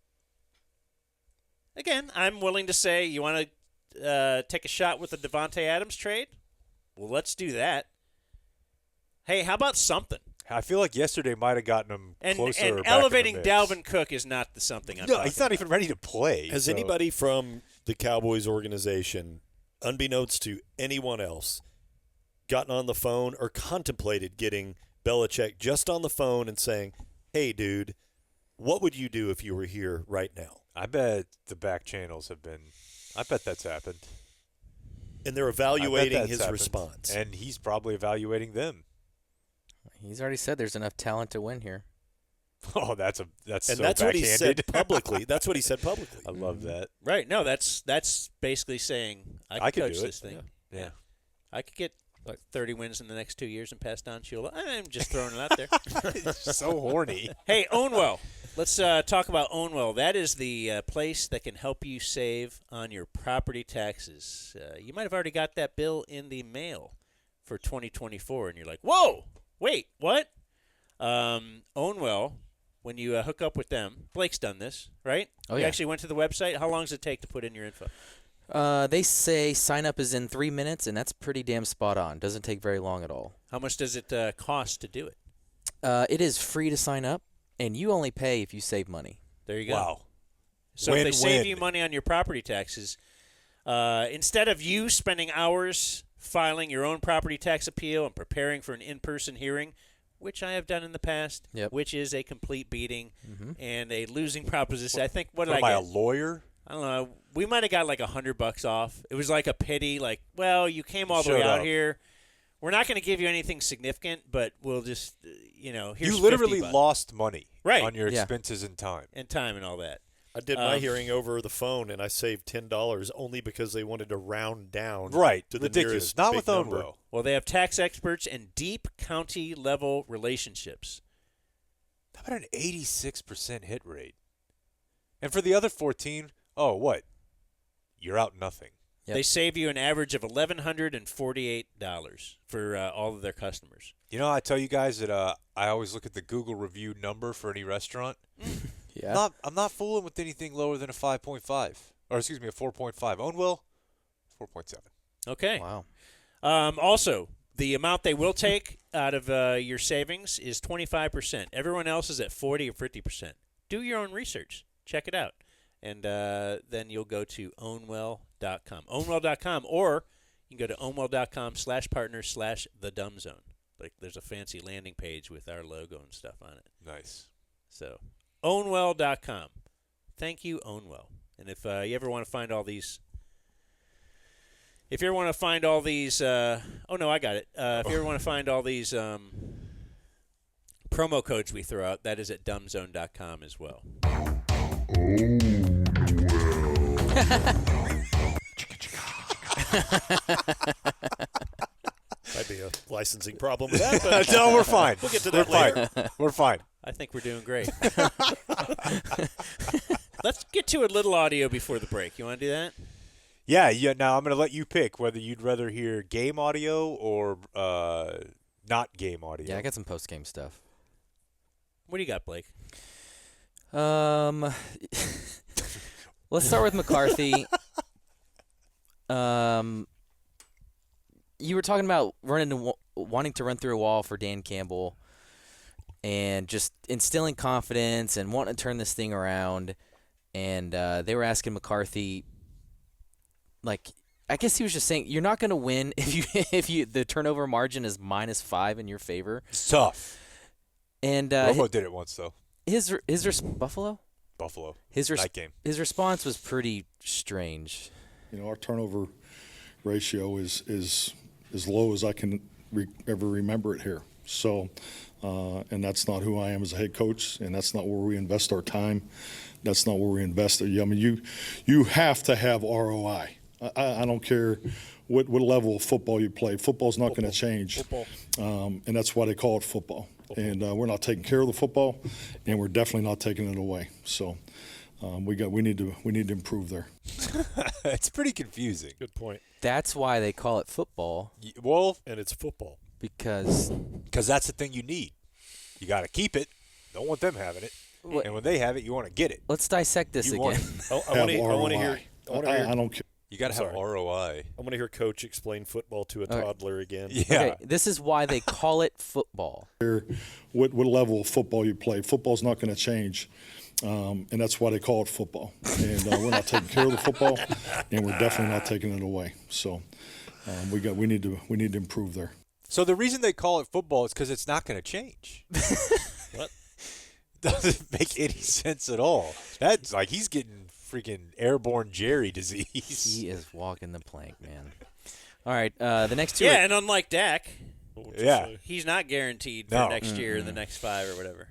Again, I'm willing to say, you want to take a shot with the Devontae Adams trade? Well, let's do that. Hey, how about something? I feel like yesterday might have gotten him closer. And back in the elevating mix. Dalvin Cook is not the something I'm No, talking he's not about. even ready to play. Has so- anybody from the Cowboys organization, unbeknownst to anyone else, gotten on the phone or contemplated getting Belichick just on the phone and saying, hey, dude, what would you do if you were here right now? I bet the back channels have been. I bet that's happened. And they're I bet evaluating that's his happened. response. And he's probably evaluating them. He's already said there's enough talent to win here. Oh, that's And so that's what he said backhanded. publicly. That's what he said publicly. I love that. Right. No, that's basically saying I could could coach do it. this thing. Yeah. I could get like 30 wins in the next 2 years and pass Don Shula. I'm just throwing it out there. So horny. Hey, Ownwell. Let's talk about Ownwell. That is the place that can help you save on your property taxes. You might have already got that bill in the mail for 2024, and you're like, whoa, wait, what? Ownwell, when you hook up with them, Blake's done this, right? Oh, You yeah. actually went to the website. How long does it take to put in your info? They say sign up is in 3 minutes, and that's pretty damn spot on. Doesn't take very long at all. How much does it cost to do it? It is free to sign up, and you only pay if you save money. There you go. Wow. So if they save Win-win. you money on your property taxes, instead of you spending hours filing your own property tax appeal and preparing for an in-person hearing, which I have done in the past, Yep. which is a complete beating and a losing proposition. I think, what did Am I I a get? lawyer? I don't know. We might have got like $100 off. It was like a pity, like, well, you came all the way Shut out up. here. We're not going to give you anything significant, but we'll just, here's You literally $50 lost money Right. on your Yeah. expenses and time. and time and all that. I did my hearing over the phone, and I saved $10 only because they wanted to round down Right. to the Ridiculous. nearest Not big with number. Ownwell. Well, they have tax experts and deep county-level relationships. How about an 86% hit rate? And for the other 14, oh, what? You're out nothing. Yep. They save you an average of $1,148 for all of their customers. You know, I tell you guys that I always look at the Google review number for any restaurant. Yeah. I'm not fooling with anything lower than a 5.5. Or, excuse me, a 4.5. Ownwell, 4.7. Okay. Wow. Also, the amount they will take out of your savings is 25%. Everyone else is at 40 or 50%. Do your own research. Check it out. And then you'll go to ownwell.com. Ownwell.com, or you can go to ownwell.com/partner/thedumbzone. Like, there's a fancy landing page with our logo and stuff on it. Nice. So, ownwell.com. Thank you, Ownwell. And if you ever want to find all these, oh no, I got it. If you ever want to find all these promo codes we throw out, that is at dumbzone.com as well. Might be a licensing problem with that, but No, we're fine. we'll get to We're that later. fine. We're fine. I think we're doing great. Let's get to a little audio before the break. You want to do that? Yeah. Now I'm going to let you pick whether you'd rather hear game audio or not game audio. Yeah, I got some post-game stuff. What do you got, Blake? Let's start with McCarthy. You were talking about wanting to run through a wall for Dan Campbell and just instilling confidence and wanting to turn this thing around. and they were asking McCarthy, like, I guess he was just saying, you're not going to win if you the turnover margin is -5 in your favor. It's tough. And Romo did it once though. Buffalo. Buffalo. Night game. His response was pretty strange. Our turnover ratio is as low as I can ever remember it here. So, and that's not who I am as a head coach, and that's not where we invest our time. That's not where we invest. I mean, you have to have ROI. I don't care what level of football you play. Football's not going to change, and that's why they call it football. And we're not taking care of the football, and we're definitely not taking it away. So we need to improve there. It's pretty confusing. Good point. That's why they call it football, Well, And it's football. because that's the thing you need. You got to keep it. Don't want them having it. What- And when they have it, you want to get it. let's dissect this You again. want I want to hear. I don't care. You got to have Sorry. ROI. I want to hear Coach explain football to a right. toddler again. Yeah. Okay, this is why they call it football. What level of football you play. Football's not going to change, and that's why they call it football. And we're not taking care of the football, and we're definitely not taking it away. So we need to improve there. So the reason they call it football is because it's not going to change. What? Doesn't make any sense at all. That's like he's getting freaking airborne Jerry disease. He is walking the plank, man. All right, the next two. Yeah, and unlike Dak, What would you Yeah. say? he's not guaranteed for No. next year, the next 5 or whatever.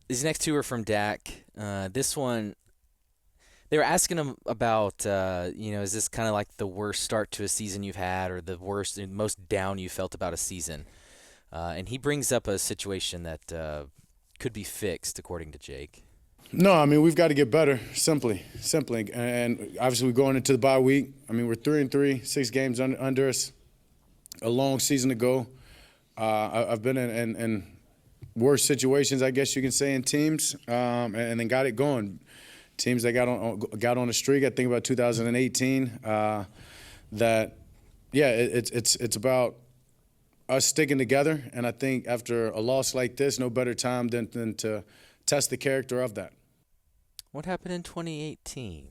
These next two are from Dak. This one, they were asking him about, is this kind of like the worst start to a season you've had, or the most down you felt about a season? And he brings up a situation that could be fixed, according to Jake. No, I mean, we've got to get better, simply. And obviously, we're going into the bye week. I mean, we're 3-3, 6 games under us, a long season to go. I've been in worse situations, I guess you can say, in teams, and then got it going. Teams that got on a streak, I think about 2018, it's about us sticking together. And I think after a loss like this, no better time than to test the character of that. What happened in 2018?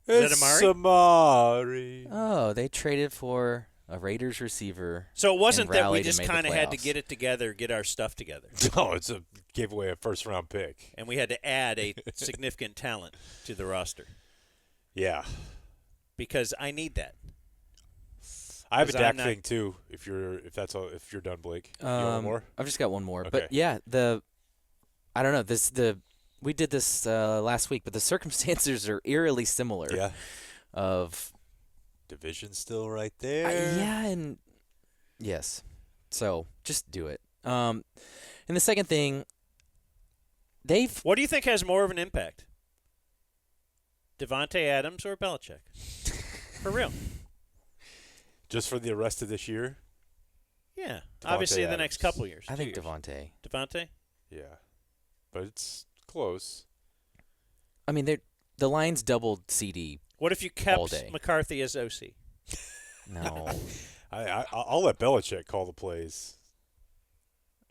Is that Amari? Amari. Oh, they traded for a Raiders receiver. So it wasn't and that we rallied and just made the kind of had to playoffs. get it together, get our stuff together, No, gave away a first-round pick. and we had to add a significant talent to the roster Yeah. because I need that. I have a 'Cause I'm Dak not- thing too. If you're done, Blake. You got one more? I've just got one more. Okay. But yeah, I don't know. We did this last week, but the circumstances are eerily similar. Yeah. Of Division still right there. yeah, and yes. So just do it. And the second thing, What do you think has more of an impact? Devontae Adams or Belichick? For real. Just for the rest of this year. Yeah. Devontae Obviously, in the next Adams. couple years. I think 2 years. Devontae. Devontae? Yeah. But it's close. I mean, the Lions doubled CD. What if you All kept day. McCarthy as OC? No. I'll let Belichick call the plays.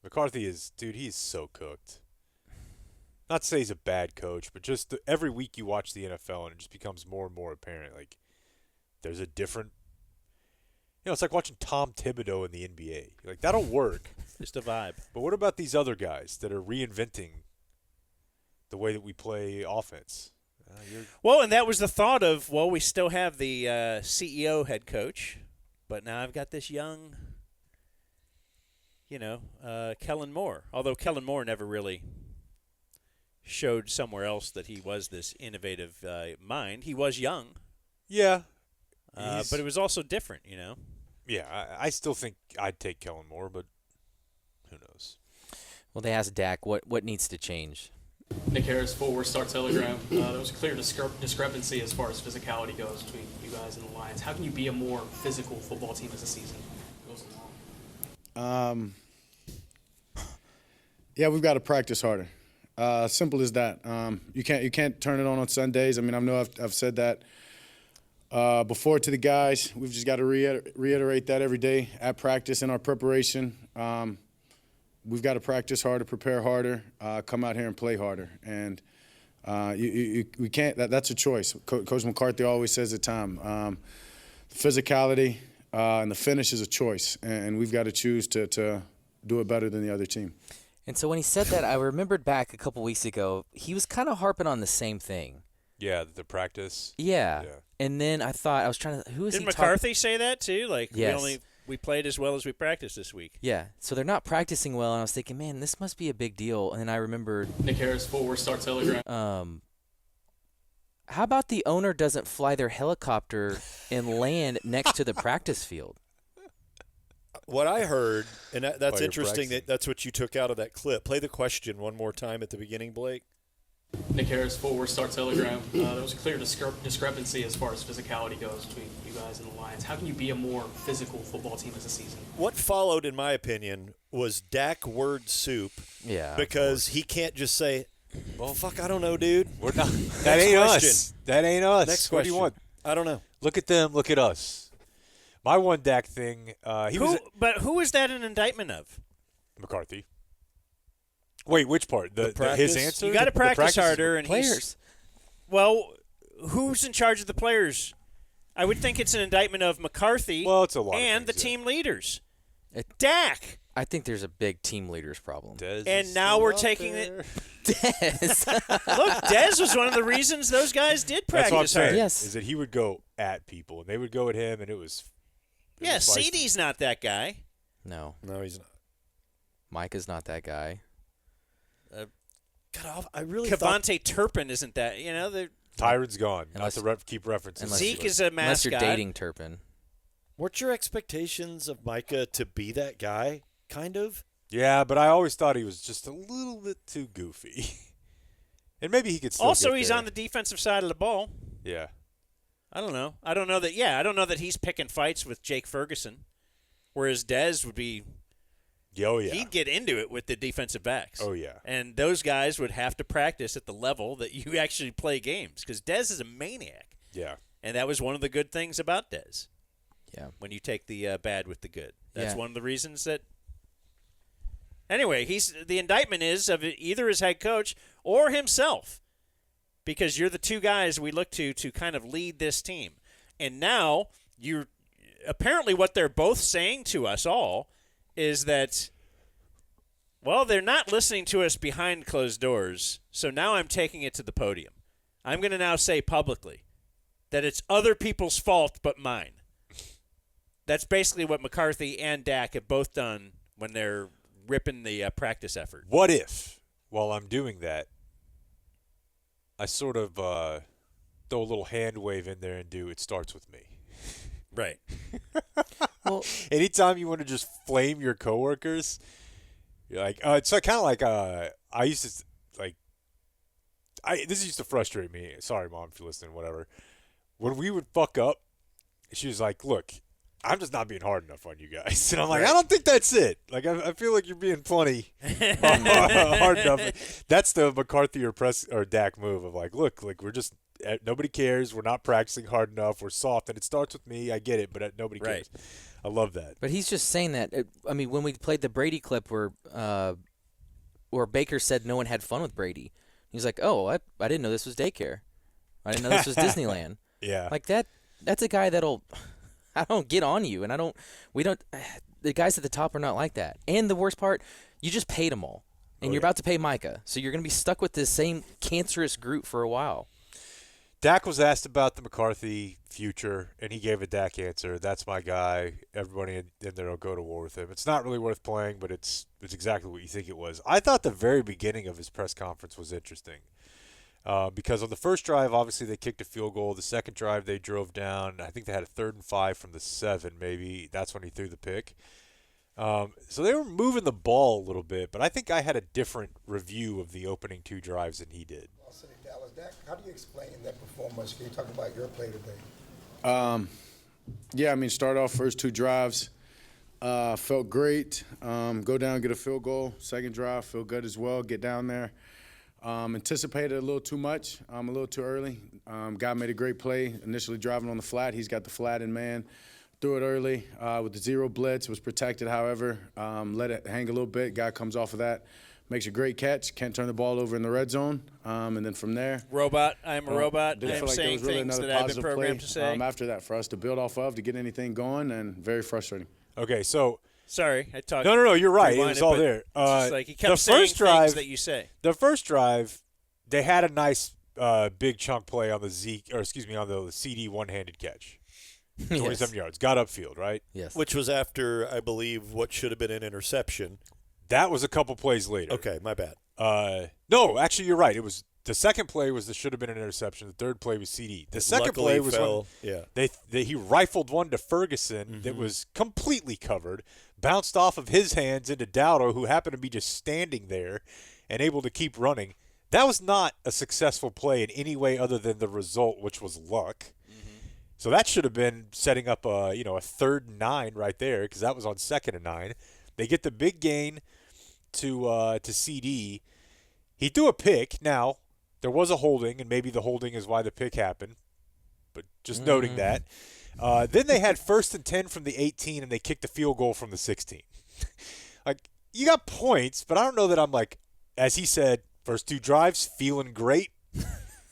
McCarthy he's so cooked. Not to say he's a bad coach, but just every week you watch the NFL and it just becomes more and more apparent. Like, there's a different. It's like watching Tom Thibodeau in the NBA. Like, that'll work. Just a vibe. But what about these other guys that are reinventing the way that we play offense? Well, and that was the thought of, we still have the CEO head coach, but now I've got this young, Kellen Moore. Although Kellen Moore never really showed somewhere else that he was this innovative mind. He was young. Yeah. But it was also different, Yeah, I still think I'd take Kellen Moore, but who knows? Well, they asked Dak what needs to change. Nick Harris, Forward Star Telegram. There was a clear discrepancy as far as physicality goes between you guys and the Lions. How can you be a more physical football team as the season goes along? Yeah, we've got to practice harder. Simple as that. You can't turn it on Sundays. I mean, I know I've said that before to the guys. We've just got to reiterate that every day at practice in our preparation. We've got to practice harder, prepare harder, come out here and play harder. And We can't. That's a choice. Coach McCarthy always says at time, physicality and the finish is a choice, and we've got to choose to do it better than the other team. And so when he said that, I remembered back a couple weeks ago, he was kind of harping on the same thing. Yeah, the practice. Yeah. Yeah. And then I thought, I was trying to, who is Did he McCarthy say that too? Like, Yes. we played as well as we practiced this week. Yeah. So they're not practicing well, and I was thinking, man, this must be a big deal. And then I remembered, Nick Harris, forward Star Telegram. how about the owner doesn't fly their helicopter and land next to the practice field? What I heard, and that's you're interesting practicing. that's what you took out of that clip. Play the question one more time at the beginning, Blake. Nick Harris, forward Star Telegram. There was a clear discrepancy as far as physicality goes between you guys and the Lions. How can you be a more physical football team as a season? What followed, in my opinion, was Dak word soup. Yeah. Because he can't just say, well, fuck, I don't know, dude. We're not. That ain't question. us. That ain't us. Next What do question. you want? I don't know. Look at them. Look at us. My one Dak thing. But who is that an indictment of? McCarthy. Wait, which part? His practice? answer. You got to The practice is- harder, and Players. Well, who's in charge of the players? I would think it's an indictment of McCarthy. Well, it's a lot of and things, the team leaders. Dak. I think there's a big team leaders problem. Dez And is now still we're out taking there. Look, Dez was one of the reasons those guys did That's practice what I'm saying. hard. Yes. Is that he would go at people, and they would go at him, and it was. Yeah, was feisty. CeeDee's not that guy. No. No, he's not. Micah's not that guy. God, I really Cavante Turpin isn't that. You know, Tyron's gone. Unless- Not to keep referencing. unless- Zeke is a Unless mascot. you're dating Turpin. weren't your expectations of Micah to be that guy, kind of? Yeah, but I always thought he was just a little bit too goofy. And maybe he could still Also, get he's there. on the defensive side of the ball. Yeah. I don't know. I don't know that. Yeah, I don't know that he's picking fights with Jake Ferguson, whereas Dez would be. Oh, yeah. He'd get into it with the defensive backs. Oh, yeah. And those guys would have to practice at the level that you actually play games because Dez is a maniac, Yeah. and that was one of the good things about Dez. Yeah. When you take the bad with the good, that's Yeah. one of the reasons that. Anyway, the indictment is of either his head coach or himself, because you're the two guys we look to kind of lead this team, and now you're apparently what they're both saying to us all is that, well, they're not listening to us behind closed doors, so now I'm taking it to the podium. I'm going to now say publicly that it's other people's fault but mine. That's basically what McCarthy and Dak have both done when they're ripping the practice effort. What if, while I'm doing that, I sort of throw a little hand wave in there and do "It starts with me." Right. Well, Anytime you want to just flame your coworkers, you're like, it's kind of like I used to like. This used to frustrate me. Sorry, Mom, if you're listening. Whatever. When we would fuck up, she was like, "Look, I'm just not being hard enough on you guys," and I'm like, "I don't think that's it. Like, I feel like you're being plenty hard enough." That's the McCarthy or Dak move of like, "Look, like we're just." Nobody cares. We're not practicing hard enough. We're soft, and it starts with me. I get it, but nobody cares. Right. I love that. but he's just saying that. I mean, when we played the Brady clip where Baker said no one had fun with Brady, he's like, "Oh, I didn't know this was daycare. I didn't know this was Disneyland." Yeah. Like that. That's a guy that'll. I don't get on you, and we don't. The guys at the top are not like that. And the worst part, you just paid them all, and you're about to pay Micah, so you're going to be stuck with this same cancerous group for a while. Dak was asked about the McCarthy future, and he gave a Dak answer. That's my guy. Everybody in there will go to war with him. It's not really worth playing, but it's exactly what you think it was. I thought the very beginning of his press conference was interesting because on the first drive, obviously, they kicked a field goal. The second drive, they drove down. I think they had a 3rd and 5 from the 7, maybe. That's when he threw the pick. So they were moving the ball a little bit, but I think I had a different review of the opening 2 drives than he did. City, Dallas. Dak, how do you explain that performance? Can you talk about your play today? Yeah, I mean, start off first 2 drives. Felt great. Go down, get a field goal. Second drive, feel good as well. Get down there. Anticipated a little too much, a little too early. Guy made a great play, initially driving on the flat. He's got the flat in man. Threw it early with the 0 blitz. Was protected, however. Let it hang a little bit. Guy comes off of that. makes a great catch, can't turn the ball over in the red zone. And then from there, Robot. I'm a robot. didn't I'm feel like there saying was really things another that I've been positive programmed play, to say. after that for us to build off of, to get anything going, and very frustrating. Okay, so Sorry, I talked. no, you're right. It rewind was all but there. It's just like he kept the saying first drive things that you say. The first drive, they had a nice big chunk play on the on the CD one-handed catch. 27 yards. Got upfield, right? Yes. Which was after, I believe, what should have been an interception. That was a couple plays later. Okay, my bad. No, actually, you're right. It was the second play should have been an interception. The third play was CD. The second Luckily play was fell, when yeah. he rifled one to Ferguson that was completely covered, bounced off of his hands into Dowdo, who happened to be just standing there and able to keep running. That was not a successful play in any way other than the result, which was luck. So that should have been setting up a 3rd and 9 right there, because that was on 2nd and 9. They get the big gain to CD. He threw a pick. Now, there was a holding, and maybe the holding is why the pick happened, but just noting that. Then they had 1st and 10 from the 18, and they kicked the field goal from the 16. Like, you got points, but I don't know that I'm like, as he said, first 2 drives, feeling great.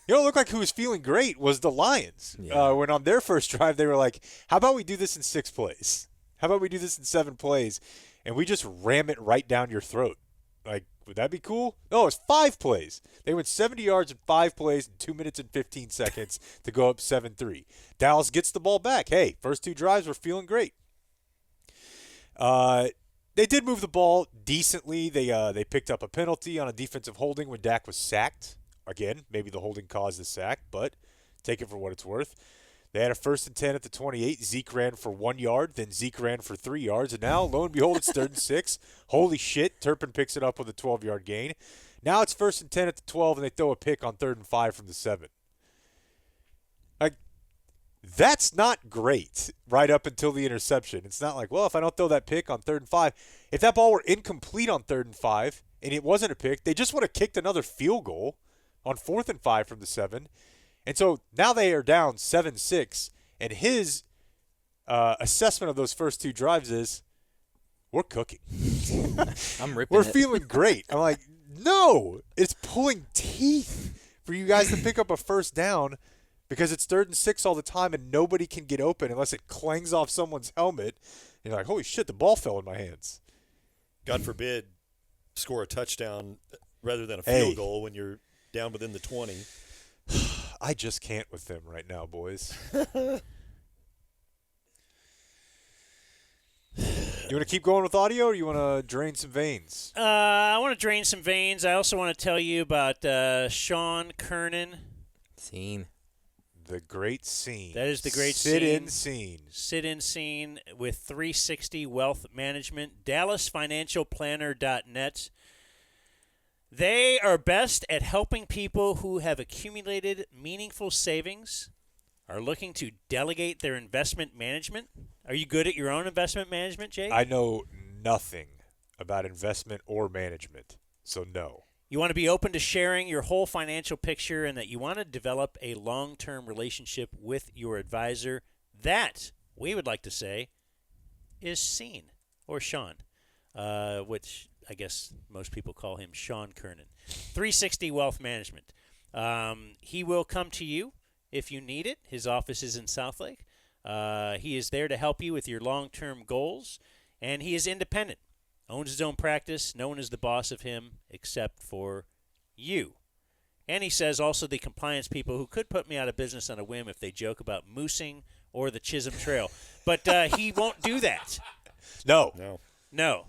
You know, it looked like who was feeling great was the Lions. Yeah. When on their first drive, they were like, how about we do this in 6 plays? How about we do this in 7 plays? And we just ram it right down your throat. Like, would that be cool? No, it's 5 plays. They went 70 yards in 5 plays in 2 minutes and 15 seconds to go up 7-3. Dallas gets the ball back. Hey, first 2 drives, we're feeling great. They did move the ball decently. They picked up a penalty on a defensive holding when Dak was sacked. Again, maybe the holding caused the sack, but take it for what it's worth. They had a 1st and 10 at the 28. Zeke ran for 1 yard, then Zeke ran for 3 yards, and now, lo and behold, it's 3rd and 6. Holy shit, Turpin picks it up with a 12-yard gain. Now it's 1st and 10 at the 12, and they throw a pick on 3rd and 5 from the 7. Like, that's not great right up until the interception. It's not like, well, if I don't throw that pick on 3rd and 5, if that ball were incomplete on 3rd and 5 and it wasn't a pick, they just would have kicked another field goal on 4th and 5 from the 7. And so now they are down 7-6, and his assessment of those first 2 drives is, we're cooking. I'm ripping We're it. feeling great. I'm like, no, it's pulling teeth for you guys to pick up a first down because it's 3rd and 6 all the time, and nobody can get open unless it clangs off someone's helmet. And you're like, holy shit, the ball fell in my hands. God forbid, score a touchdown rather than a field goal when you're down within the 20. I just can't with them right now, boys. You want to keep going with audio, or you want to drain some veins? I want to drain some veins. I also want to tell you about Sean Kernan. Scene. The great scene. That is the great Sit-in scene. scene. Sit-in scene with 360 Wealth Management, DallasFinancialPlanner.net. They are best at helping people who have accumulated meaningful savings, are looking to delegate their investment management. Are you good at your own investment management, Jake? I know nothing about investment or management, so no. You want to be open to sharing your whole financial picture and that you want to develop a long-term relationship with your advisor. That, we would like to say, is Seen, or Sean, which I guess most people call him Sean Kernan. 360 Wealth Management. He will come to you if you need it. His office is in Southlake. He is there to help you with your long-term goals, and he is independent. Owns his own practice. No one is the boss of him except for you. And he says also the compliance people who could put me out of business on a whim if they joke about moosing or the Chisholm Trail. But he won't do that. No. No.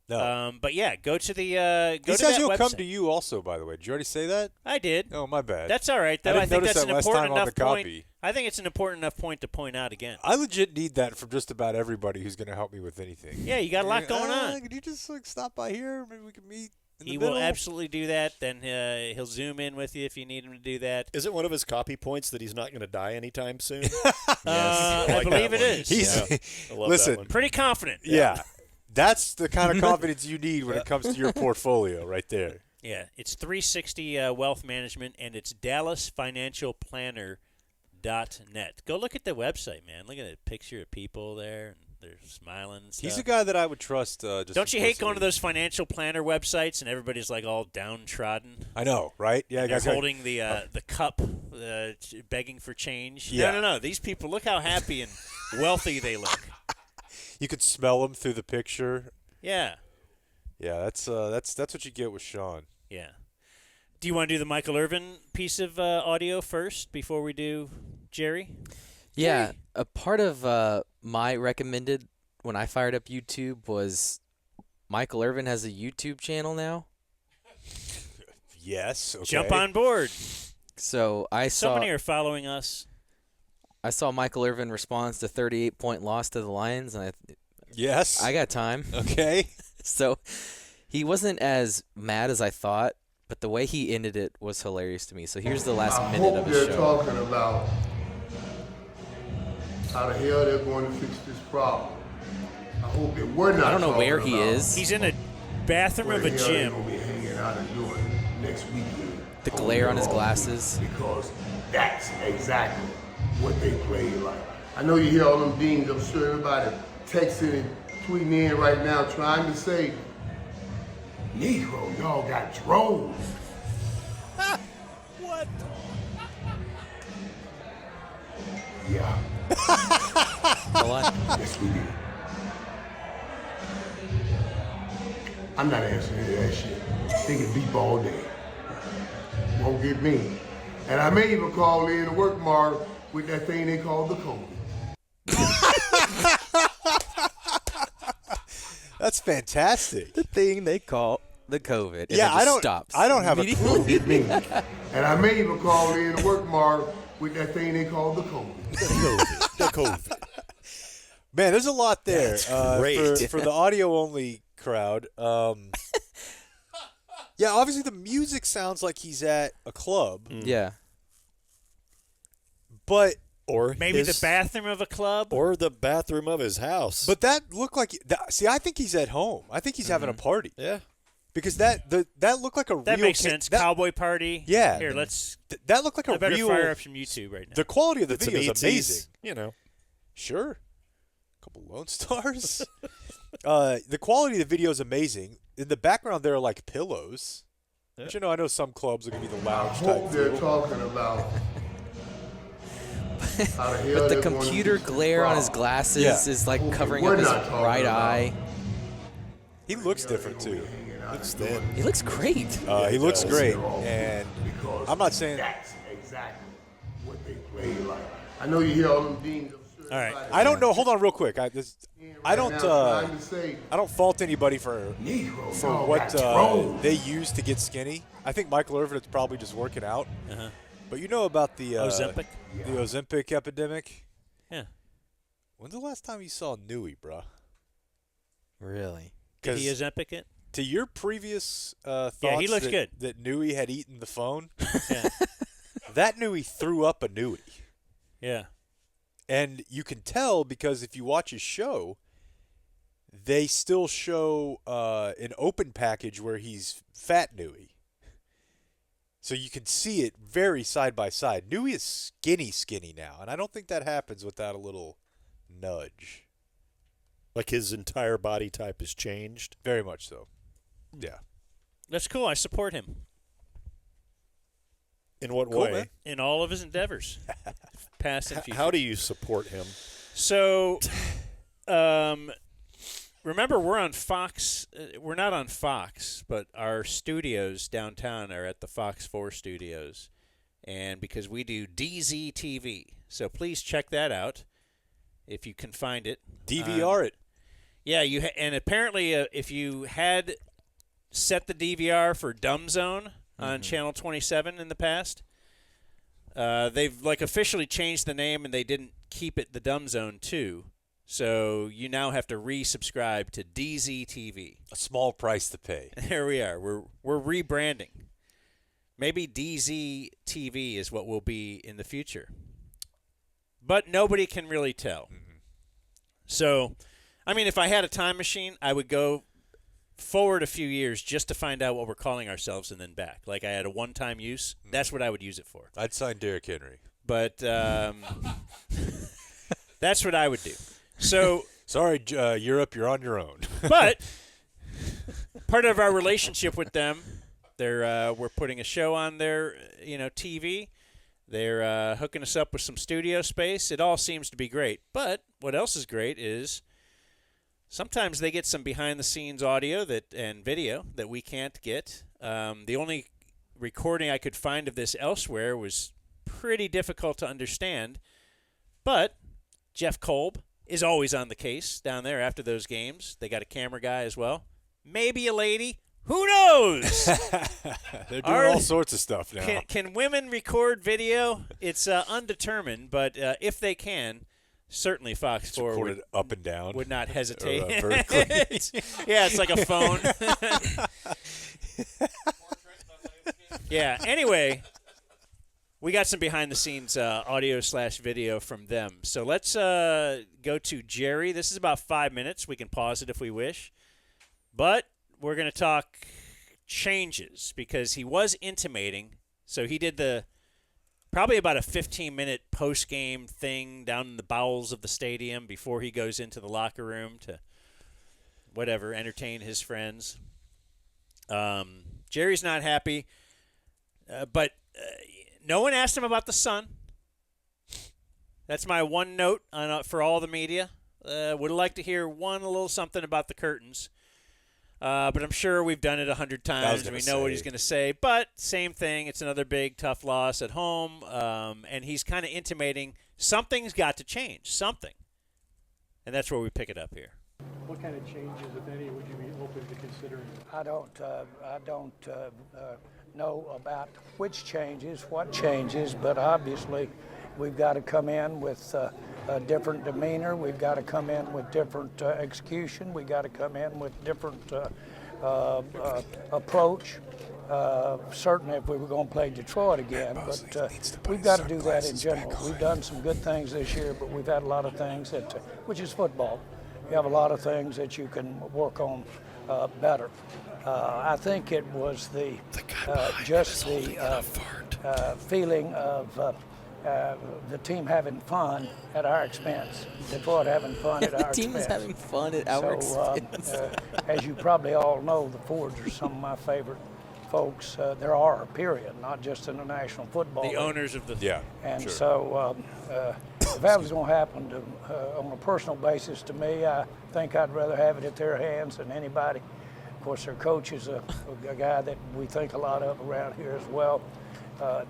But yeah, go to the He says he'll come website. to you also, by the way. Did you already say that? I did. Oh, my bad. That's all right, though. I I didn't think notice that's that an last important time on enough the point. copy. I think it's an important enough point to point out again. I legit need that from just about everybody who's going to help me with anything. Yeah, you got a lot going on. Can you just stop by here? Maybe we can meet in the He middle? will absolutely do that. Then he'll zoom in with you if you need him to do that. Is it one of his copy points that he's not going to die anytime soon? I like believe that it one. is. He's I love listen. that one. Pretty confident. Yeah. That's the kind of confidence you need when it comes to your portfolio right there. Yeah, it's 360 Wealth Management, and it's DallasFinancialPlanner.net. Go look at the website, man. Look at the picture of people there. They're smiling and stuff. He's a guy that I would trust. Just Don't you hate going to implicitly. those financial planner websites and everybody's like all downtrodden? I know, right? Yeah, They're guys. Like, holding the cup, begging for change. Yeah. No. These people, look how happy and wealthy they look. you could smell him through the picture. Yeah. Yeah, that's what you get with Sean. Yeah. Do you want to do the Michael Irvin piece of audio first before we do Jerry? Yeah, a part of my recommended when I fired up YouTube was Michael Irvin has a YouTube channel now. Yes. Okay. Jump on board. So So many are following us. I saw Michael Irvin responds to 38-point loss to the Lions, and Yes. I got time. Okay. So he wasn't as mad as I thought, but the way he ended it was hilarious to me. So here's the last I minute hope of his they're show. talking about how the hell they're going to fix this problem. I hope that we're not. I don't know where talking he about is. He's in a bathroom what of a the hell they're gym. gonna be hanging out and doing next weekend. The glare on his glasses. Because that's exactly what they play like. I know you hear all them dings. I'm sure everybody texting and tweeting in right now trying to say, Negro, y'all got drones. What? Yeah. Hold on. Yes, we did. I'm not answering any of that shit. They can beep all day. Won't get me. And I may even call in to work tomorrow with that thing they call the COVID. That's fantastic. The thing they call the COVID. And Yeah, it just I don't. stops. I don't have a clue. Get me. And I may even call in to work tomorrow with that thing they call the COVID. The COVID. Man, there's a lot there great. for the audio only crowd. Yeah, obviously the music sounds like he's at a club, Yeah. but Maybe the bathroom of a club? or the bathroom of his house. that looked like. See, I think he's at home. I think he's having a party yeah, because that looked like a That real. makes sense. Cowboy party. Yeah. Here, let's. That looked like I a better real. fire up some YouTube right now. The quality of the some video is ETs, amazing. You know, Sure. A couple Lone Stars. The quality of the video is amazing. In the background, there are like pillows. But I know some clubs are going to be the I lounge type hope they're feel. talking about how the hell But the they're gonna computer fix this glare on his problem. glasses Yeah. is like Okay, covering we're up his not talking right about- eye. He looks different, too. looks thin. He looks great. He looks does. great. And Because I'm not saying. that's exactly what they play like. I know you hear all them dings. I'm sure All right. everybody I don't know. Hold on real quick. I right don't. now trying to say, I don't fault anybody for Negro, y'all what got drones. they use to get skinny. I think Michael Irvin is probably just working out. Uh-huh. But you know about the Ozempic? the Ozempic epidemic. Yeah. When's the last time you saw Newey, bro? Really? Did he 'Cause Ozempic it? to your previous thoughts, Yeah, he looks that, good. that Newey had eaten the phone. Yeah. That Newey threw up a Newey, Yeah. and you can tell because if you watch his show, they still show an open package where he's fat Newey. So you can see it very side by side. Newey is skinny now, and I don't think that happens without a little nudge. Like his entire body type has changed. Very much so. Yeah. That's cool. I support him In what Cool, way? man. in all of his endeavors. Past and future. How do you support him? So, remember, we're on Fox. We're not on Fox, but our studios downtown are at the Fox 4 studios. And because we do DZTV. So please check that out if you can find it. DVR it. Yeah, and apparently if you had set the DVR for Dumb Zone on Channel 27 in the past, they've like officially changed the name and they didn't keep it the Dumb Zone too. So you now have to resubscribe to DZTV. A small price to pay. There we are. We're rebranding. Maybe DZTV is what will be in the future. But nobody can really tell. So, I mean, if I had a time machine, I would go forward a few years just to find out what we're calling ourselves and then back. Like I had a one-time use. That's what I would use it for. I'd sign Derrick Henry. But that's what I would do. So Sorry, Europe, you're on your own. But part of our relationship with them, we're putting a show on their TV. They're hooking us up with some studio space. It all seems to be great. But what else is great is sometimes they get some behind-the-scenes audio and video that we can't get. The only recording I could find of this elsewhere was pretty difficult to understand. But Jeff Kolb is always on the case down there after those games. They got a camera guy as well. Maybe a lady. Who knows? They're doing all sorts of stuff now. Can women record video? It's undetermined, but if they can, certainly Fox 4 up and down would not hesitate. vertically. Yeah, it's like a phone. Yeah. Anyway, we got some behind-the-scenes audio/video from them. So let's go to Jerry. This is about 5 minutes. We can pause it if we wish. But we're going to talk changes because he was intimating. So he did probably about a 15-minute post-game thing down in the bowels of the stadium before he goes into the locker room to entertain his friends. Jerry's not happy, but no one asked him about the sun. That's my one note for all the media. Would like to hear a little something about the curtains. But I'm sure we've done it 100 times and we know what he's going to say. But same thing. It's another big, tough loss at home. And he's kind of intimating something's got to change. Something. And that's where we pick it up here. What kind of changes, if any, would you be open to considering? I don't know about which changes, what changes, but obviously we've got to come in with a different demeanor. We've got to come in with different execution. We've got to come in with different approach. Certainly if we were going to play Detroit again, but we've got to do that in general. We've done some good things this year, but we've had a lot of things which is football. You have a lot of things that you can work on better. I think it was just the feeling of the team having fun at our expense. Detroit having fun at our expense. The team is having fun at our expense. As you probably all know, the Fords are some of my favorite folks. There are, period, not just in the National Football League. The owners of the... Yeah, And sure. so if that was going to happen on a personal basis to me, I think I'd rather have it at their hands than anybody. Of course, their coach is a guy that we think a lot of around here as well.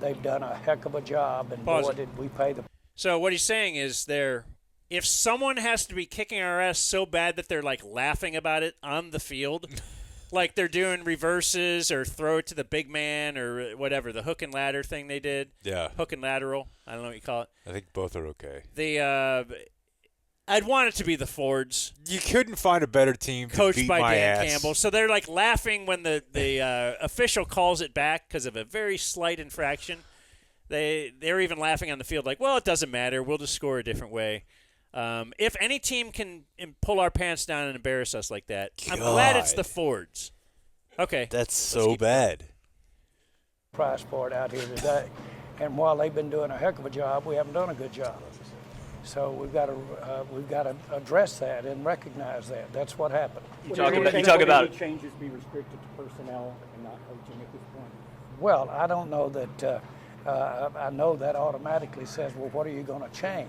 They've done a heck of a job, and boy, did we pay the... So what he's saying is if someone has to be kicking our ass so bad that they're like laughing about it on the field, like they're doing reverses or throw it to the big man or whatever, the hook and ladder thing they did. Yeah. Hook and lateral. I don't know what you call it. I think both are okay. I'd want it to be the Fords. You couldn't find a better team to coached beat by my Dan ass. Campbell. So they're like laughing when the official calls it back because of a very slight infraction. They're even laughing on the field like, well, it doesn't matter. We'll just score a different way. If any team can pull our pants down and embarrass us like that, I'm glad it's the Fords. Okay. That's so bad. Price for it out here today. And while they've been doing a heck of a job, we haven't done a good job. So we've got to address that and recognize that. That's what happened. You talk about any changes be restricted to personnel and not coaching at this point? Well, I don't know that. I know that automatically says, well, what are you going to change?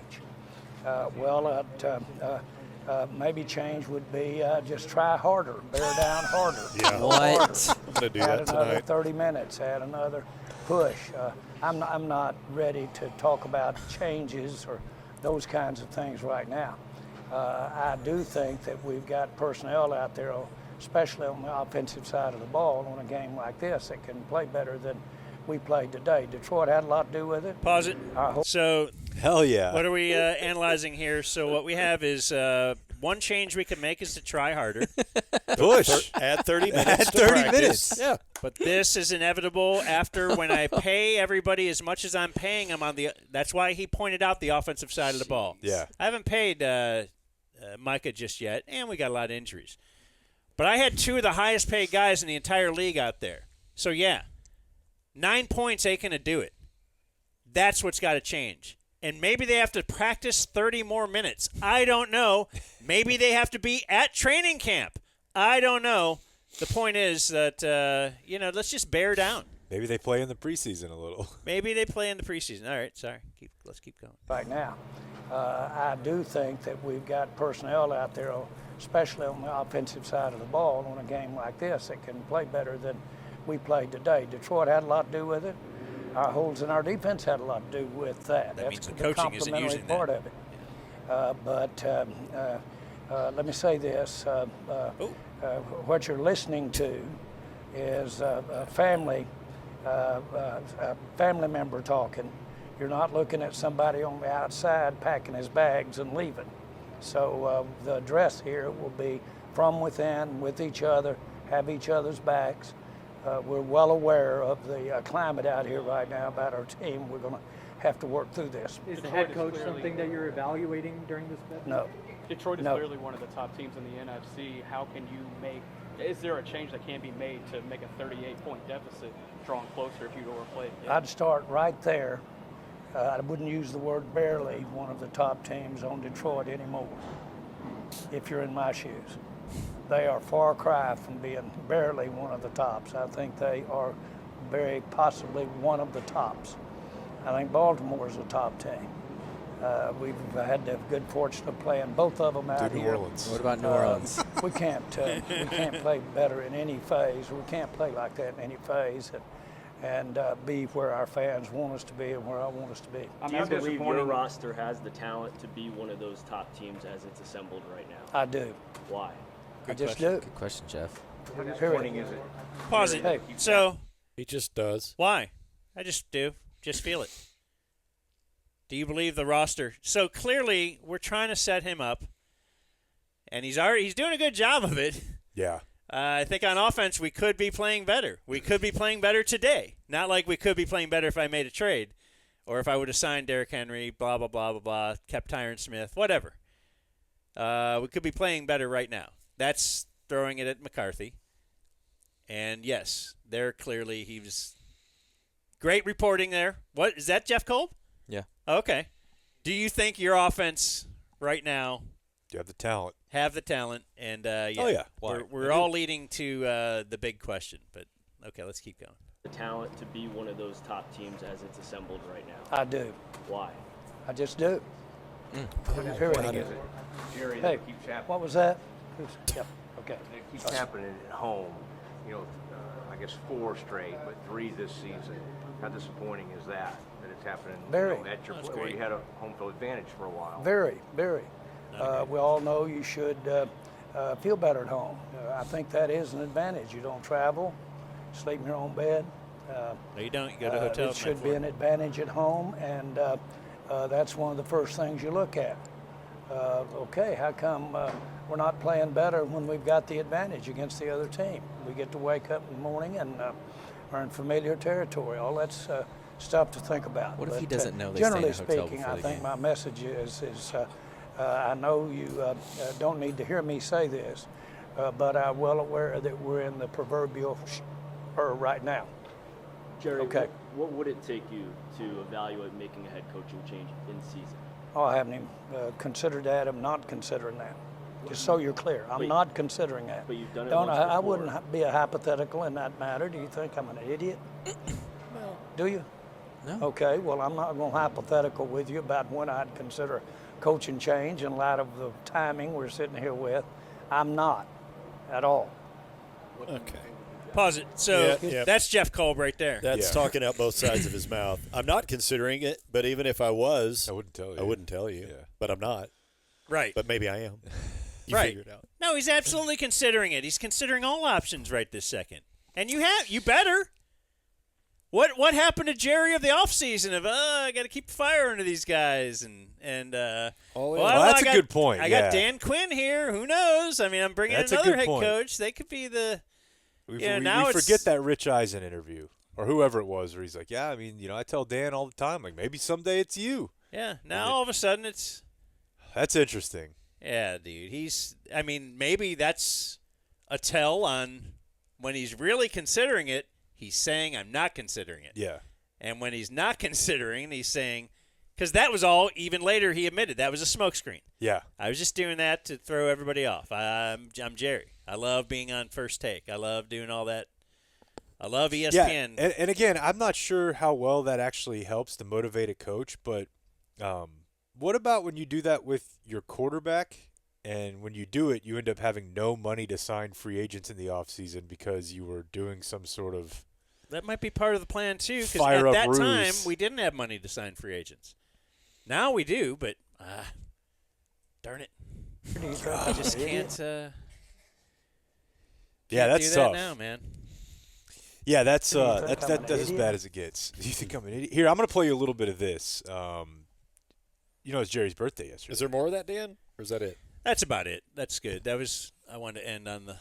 Maybe change would be just try harder, bear down harder. Yeah. What? I'm going to do Add that another tonight. 30 minutes, add another push. I'm not ready to talk about changes or those kinds of things right now. I do think that we've got personnel out there, especially on the offensive side of the ball, on a game like this that can play better than we played today. Detroit had a lot to do with it. Pause it. So, Hell yeah. what are we analyzing here? So what we have is one change we can make is to try harder. Push. Add 30 minutes. Add to 30 practice. minutes. Yeah. But this is inevitable after when I pay everybody as much as I'm paying them on the. That's why he pointed out the offensive side of the ball. Yeah. I haven't paid Micah just yet, and we got a lot of injuries. But I had two of the highest paid guys in the entire league out there. So, yeah, 9 points ain't going to do it. That's what's got to change. and maybe they have to practice 30 more minutes. I don't know. Maybe they have to be at training camp. I don't know. The point is that, let's just bear down. Maybe they play in the preseason a little. Maybe they play in the preseason. All right, sorry. Let's keep going. Right now, I do think that we've got personnel out there, especially on the offensive side of the ball, on a game like this that can play better than we played today. Detroit had a lot to do with it. Our holes in our defense had a lot to do with that. That That's means the the coaching isn't complementary using part that. of it. Let me say this. What you're listening to is a family member talking. You're not looking at somebody on the outside packing his bags and leaving. So the address here will be from within, with each other, have each other's backs. We're well aware of the climate out here right now about our team. We're going to have to work through this. Is the head coach something that you're evaluating during this bet? No. Detroit is No. clearly one of the top teams in the NFC. How can you is there a change that can be made to make a 38-point deficit drawing closer if you overplay it? I'd start right there. I wouldn't use the word barely one of the top teams on Detroit anymore, if you're in my shoes. They are far cry from being barely one of the tops. I think they are very possibly one of the tops. I think Baltimore is a top team. We've had the good fortune of playing both of them out New here. Orleans. What about New Orleans? We can't play better in any phase. We can't play like that in any phase and be where our fans want us to be and where I want us to be. Do you believe your roster has the talent to be one of those top teams as it's assembled right now? I do. Why? I just do. Good question, Jeff. How disappointing is it? Pause it. Hey. So, He just does. why? I just do. Just feel it. Do you believe the roster? So clearly, we're trying to set him up, and he's doing a good job of it. Yeah. I think on offense, we could be playing better. We could be playing better today. Not like we could be playing better if I made a trade or if I would have signed Derrick Henry, blah, blah, blah, blah, blah, kept Tyron Smith, whatever. We could be playing better right now. That's throwing it at McCarthy. And, yes, there clearly he was great reporting there. What, is that Jeff Kolb? Yeah. Okay. Do you think your offense right now You have the talent. have the talent? And Oh, yeah. Why? we're all leading to the big question. But okay, let's keep going. The talent to be one of those top teams as it's assembled right now. I do. Why? I just do. Period. Jerry, Hey, that keeps happening. what was that? Yep. Okay. It keeps happening at home. You know, I guess 4 straight, but 3 this season. How disappointing is that it's happening Very. at your That's place where great. you had a home field advantage for a while? Very, very. We all know you should feel better at home. I think that is an advantage. You don't travel, sleep in your own bed. No, you don't. You go to hotels. It should be an advantage at home, and that's one of the first things you look at. Okay, how come we're not playing better when we've got the advantage against the other team? We get to wake up in the morning and are in familiar territory. All that's stuff to think about. What if he doesn't know they generally stay in a hotel speaking, before I the think game? my message is I know you don't need to hear me say this, but I'm well aware that we're in the proverbial right now. Jerry, Okay. what would it take you to evaluate making a head coaching change in season? Oh, I haven't even considered that. I'm not considering that. Just so you're clear, I'm But- not considering that. but you've done it Don't once I before. wouldn't be a hypothetical in that matter. Do you think I'm an idiot? Do you? No. Okay, well, I'm not going to hypothetical with you about when I'd consider coaching change in light of the timing we're sitting here with. I'm not at all. Okay. Pause it. So Yeah. that's Jeff Kolb right there. That's Yeah. talking out both sides of his mouth. I'm not considering it, but even if I was, I wouldn't tell you. I wouldn't tell you. Yeah. But I'm not. Right. But maybe I am. You Right. figure it out. No, he's absolutely considering it. He's considering all options right this second. And you better. What happened to Jerry of the offseason of I got to keep the fire under these guys and All in. Well, that's I a got- good point, I yeah. got Dan Quinn here. Who knows? I mean, I'm bringing That's a another good head point. coach. They could be the We, Yeah, we, now we it's- forget that Rich Eisen interview or whoever it was where he's like, yeah, I mean, I tell Dan all the time, like, maybe someday it's you. yeah. Now all of a sudden it's That's interesting. yeah, dude. I mean, maybe that's a tell on when he's really considering it. He's saying I'm not considering it. Yeah. And when he's not considering, he's saying, Because that was all, even later he admitted, that was a smokescreen. Yeah. I was just doing that to throw everybody off. I'm Jerry. I love being on First Take. I love doing all that. I love ESPN. Yeah, and again, I'm not sure how well that actually helps to motivate a coach, but what about when you do that with your quarterback, and when you do it, you end up having no money to sign free agents in the offseason because you were doing some sort of that might be part of the plan, too, because fire at up that ruse. time, we didn't have money to sign free agents. Now we do, but darn it. I just can't yeah, that's do that tough. now, man. Yeah, that's as bad as it gets. Do you think I'm an idiot? Here, I'm going to play you a little bit of this. It's Jerry's birthday yesterday. Is there more of that, Dan? Or is that it? That's about it. That's good. I wanted to end on the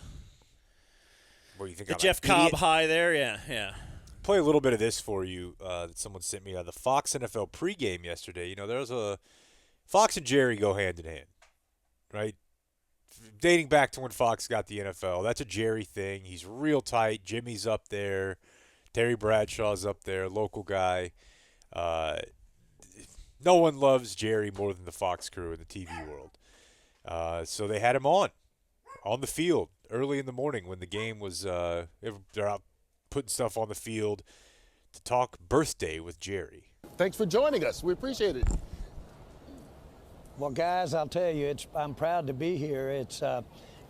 What, you think the I'm Jeff an Cobb idiot? high there. Yeah. Play a little bit of this for you that someone sent me. The Fox NFL pregame yesterday. There was a Fox and Jerry go hand in hand, right? Dating back to when Fox got the NFL. That's a Jerry thing. He's real tight. Jimmy's up there. Terry Bradshaw's up there, local guy. No one loves Jerry more than the Fox crew in the TV world. So they had him on the field early in the morning when the game was they're out putting stuff on the field to talk birthday with Jerry. Thanks for joining us. We appreciate it. Well, guys, I'll tell you, I'm proud to be here. It's a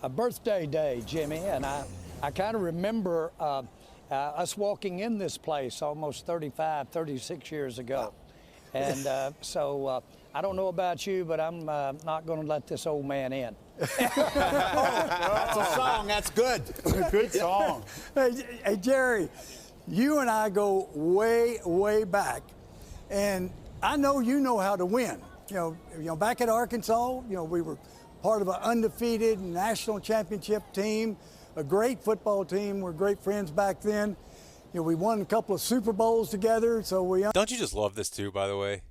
birthday day, Jimmy, and I kind of remember us walking in this place almost 35, 36 years ago. And so I don't know about you, but I'm not going to let this old man in. That's a song. That's good. Good song. Hey, Jerry, you and I go way, way back, and I know you know how to win. You know, back at Arkansas, we were part of an undefeated national championship team, a great football team. We're great friends back then. We won a couple of Super Bowls together, so we. Don't you just love this too, by the way?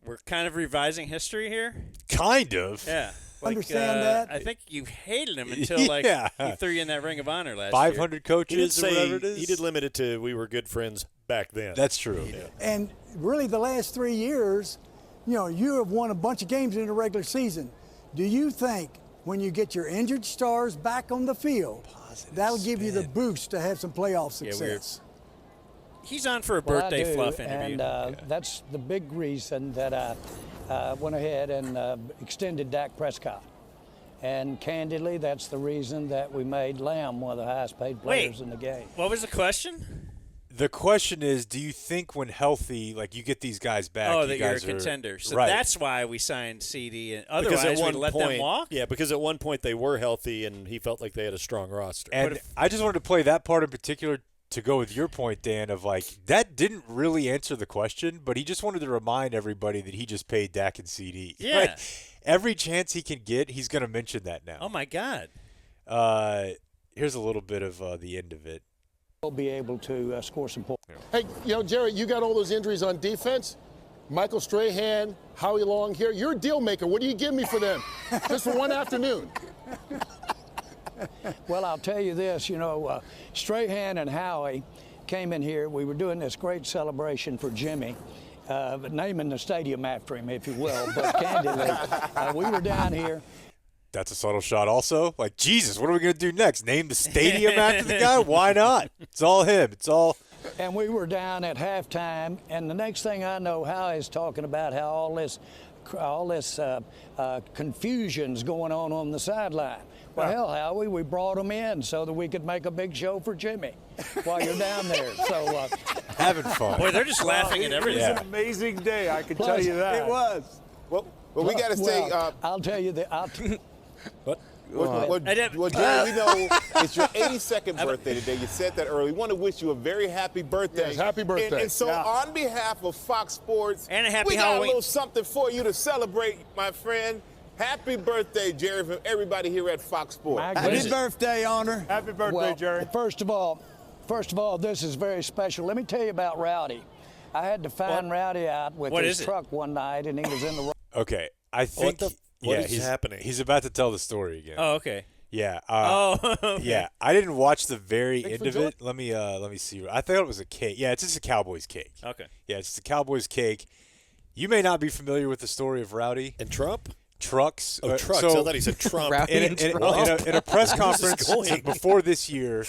We're kind of revising history here. Kind of. Yeah. Understand that? I think you hated him until he threw you in that Ring of Honor last 500 year. coaches or whatever it is. He did limit it to we were good friends back then. That's true. Yeah. And really, the last 3 years, you have won a bunch of games in the regular season. Do you think when you get your injured stars back on the field, that'll give you the boost to have some playoff success? He's on for a birthday fluff interview. And that's the big reason that I went ahead and extended Dak Prescott. And candidly, that's the reason that we made Lamb one of the highest paid players in the game. What was the question? The question is, do you think when healthy, like you get these guys back, that you're a contender. So right. That's why we signed CD. And otherwise, we'd let them walk? Yeah, because at one point they were healthy and he felt like they had a strong roster. And I just wanted to play that part in particular to go with your point, Dan, of like that didn't really answer the question, but he just wanted to remind everybody that he just paid Dak and CD. Yeah. Like, every chance he can get, he's going to mention that now. Oh, my God. Here's a little bit of the end of it. We'll be able to score some points. Hey, Jerry, you got all those injuries on defense. Michael Strahan, Howie Long here. You're a deal maker. What do you give me for them? Just for one afternoon. Well, I'll tell you this, Strahan and Howie came in here. We were doing this great celebration for Jimmy, naming the stadium after him, if you will. But candidly, we were down here. That's a subtle shot also. Like, Jesus, what are we going to do next? Name the stadium after the guy? Why not? It's all him. It's all. And we were down at halftime, and the next thing I know, Howie's talking about how all this confusion's going on the sideline. Well, hell, Howie, we brought them in so that we could make a big show for Jimmy while you're down there. So having fun. Boy, they're just laughing at everything. It was an amazing day, I can tell you that. It was. Well, we got to say. I'll tell you that. Well, Jerry, we know it's your 82nd birthday today. You said that earlier. We want to wish you a very happy birthday. Yes, happy birthday. And so on behalf of Fox Sports, and a happy we got Halloween. a little something for you to celebrate, my friend. Happy birthday, Jerry, from everybody here at Fox Sports. Happy birthday, Honor. Happy birthday, Jerry. First of all, this is very special. Let me tell you about Rowdy. I had to find Rowdy out with his truck one night, and he was in the. Okay, I think. What is happening? He's about to tell the story again. Oh, okay. Yeah. Okay. Yeah. I didn't watch the very end of it. Let me see. I thought it was a cake. Yeah, it's just a Cowboys cake. Okay. Yeah, it's just a Cowboys cake. You may not be familiar with the story of Rowdy and Trump. Trucks. Oh, trucks. I thought he said Trump. In a press conference before this year,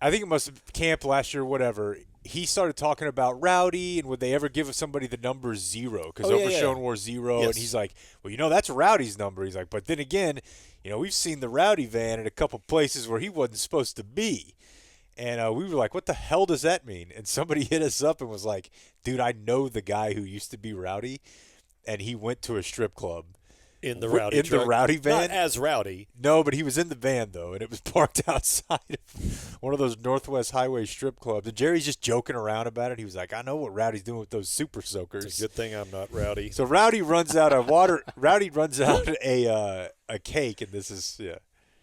I think it must have camp last year, whatever. He started talking about Rowdy and would they ever give somebody the number 0 because Overshown wore 0, and he's like, well, that's Rowdy's number. He's like, but then again, we've seen the Rowdy van in a couple places where he wasn't supposed to be. And we were like, what the hell does that mean? And somebody hit us up and was like, dude, I know the guy who used to be Rowdy, and he went to a strip club. In the Rowdy truck. The Rowdy van? Not as Rowdy. No, but he was in the van, though, and it was parked outside of one of those Northwest Highway strip clubs. And Jerry's just joking around about it. He was like, I know what Rowdy's doing with those super soakers. It's a good thing I'm not Rowdy. So Rowdy runs out a cake, and this is,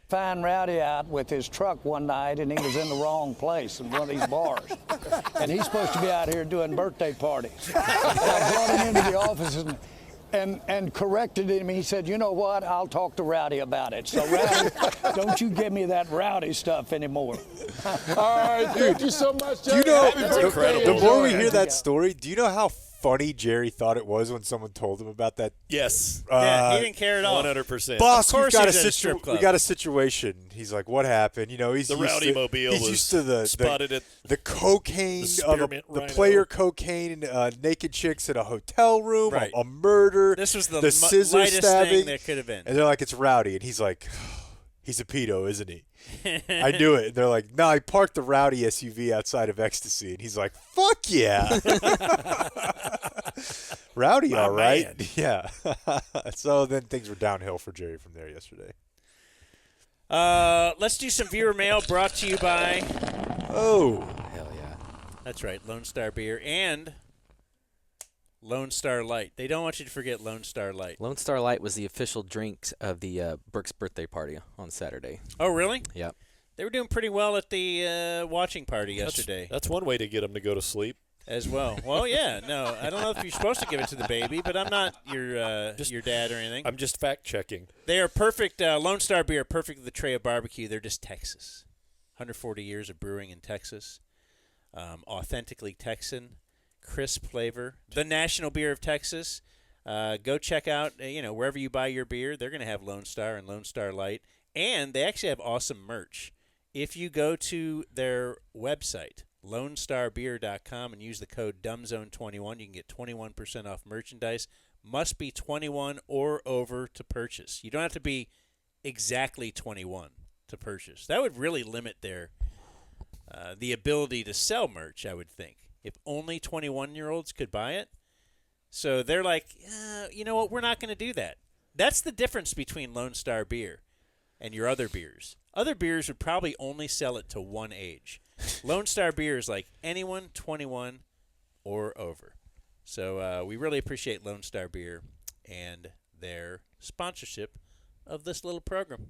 Find Rowdy out with his truck one night, and he was in the wrong place in one of these bars. And he's supposed to be out here doing birthday parties. And I brought him into the office and corrected him. He said, you know what, I'll talk to Rowdy about it. So, Rowdy, don't you give me that Rowdy stuff anymore. All right, thank you so much, Jerry. Do you know, Happy birthday. the more we hear that story, do you know how funny Jerry thought it was when someone told him about that? Yes. Yeah, he didn't care at all. 100%. Boss, Of course we got a situation. He's like, what happened? He's the used Rowdy to, mobile he's was used to spotted at the cocaine, the the player cocaine, naked chicks in a hotel room, Right. a murder. This was the scissor lightest stabbing thing that could have been. And they're like, it's Rowdy, and he's like, he's a pedo, isn't he? I knew it. And they're like, no, I parked the Rowdy SUV outside of Ecstasy, and he's like, fuck yeah. Rowdy, all right. Man. Yeah. So then things were downhill for Jerry from there yesterday. Let's do some viewer mail brought to you by. Oh, Hell yeah. That's right, Lone Star Beer and Lone Star Light. They don't want you to forget Lone Star Light. Lone Star Light was the official drink of the Brooks birthday party on Saturday. Oh, really? Yep. They were doing pretty well at the watching party yesterday. That's one way to get them to go to sleep. As well. Well, yeah. No, I don't know if you're supposed to give it to the baby, but I'm not your dad or anything. I'm just fact checking. They are perfect. Lone Star Beer, perfect with the tray of barbecue. They're just Texas. 140 years of brewing in Texas. Authentically Texan, crisp flavor. The national beer of Texas. Go check out, wherever you buy your beer, they're going to have Lone Star and Lone Star Light. And they actually have awesome merch. If you go to their website, LoneStarBeer.com, and use the code DUMBZone21, you can get 21% off merchandise. Must be 21 or over to purchase. You don't have to be exactly 21 to purchase. That would really limit their the ability to sell merch, I would think, if only 21-year-olds could buy it. So they're like, you know what, we're not going to do that. That's the difference between Lone Star Beer and your other beers. Other beers would probably only sell it to one age. Lone Star Beer is like anyone 21 or over. So we really appreciate Lone Star Beer and their sponsorship of this little program.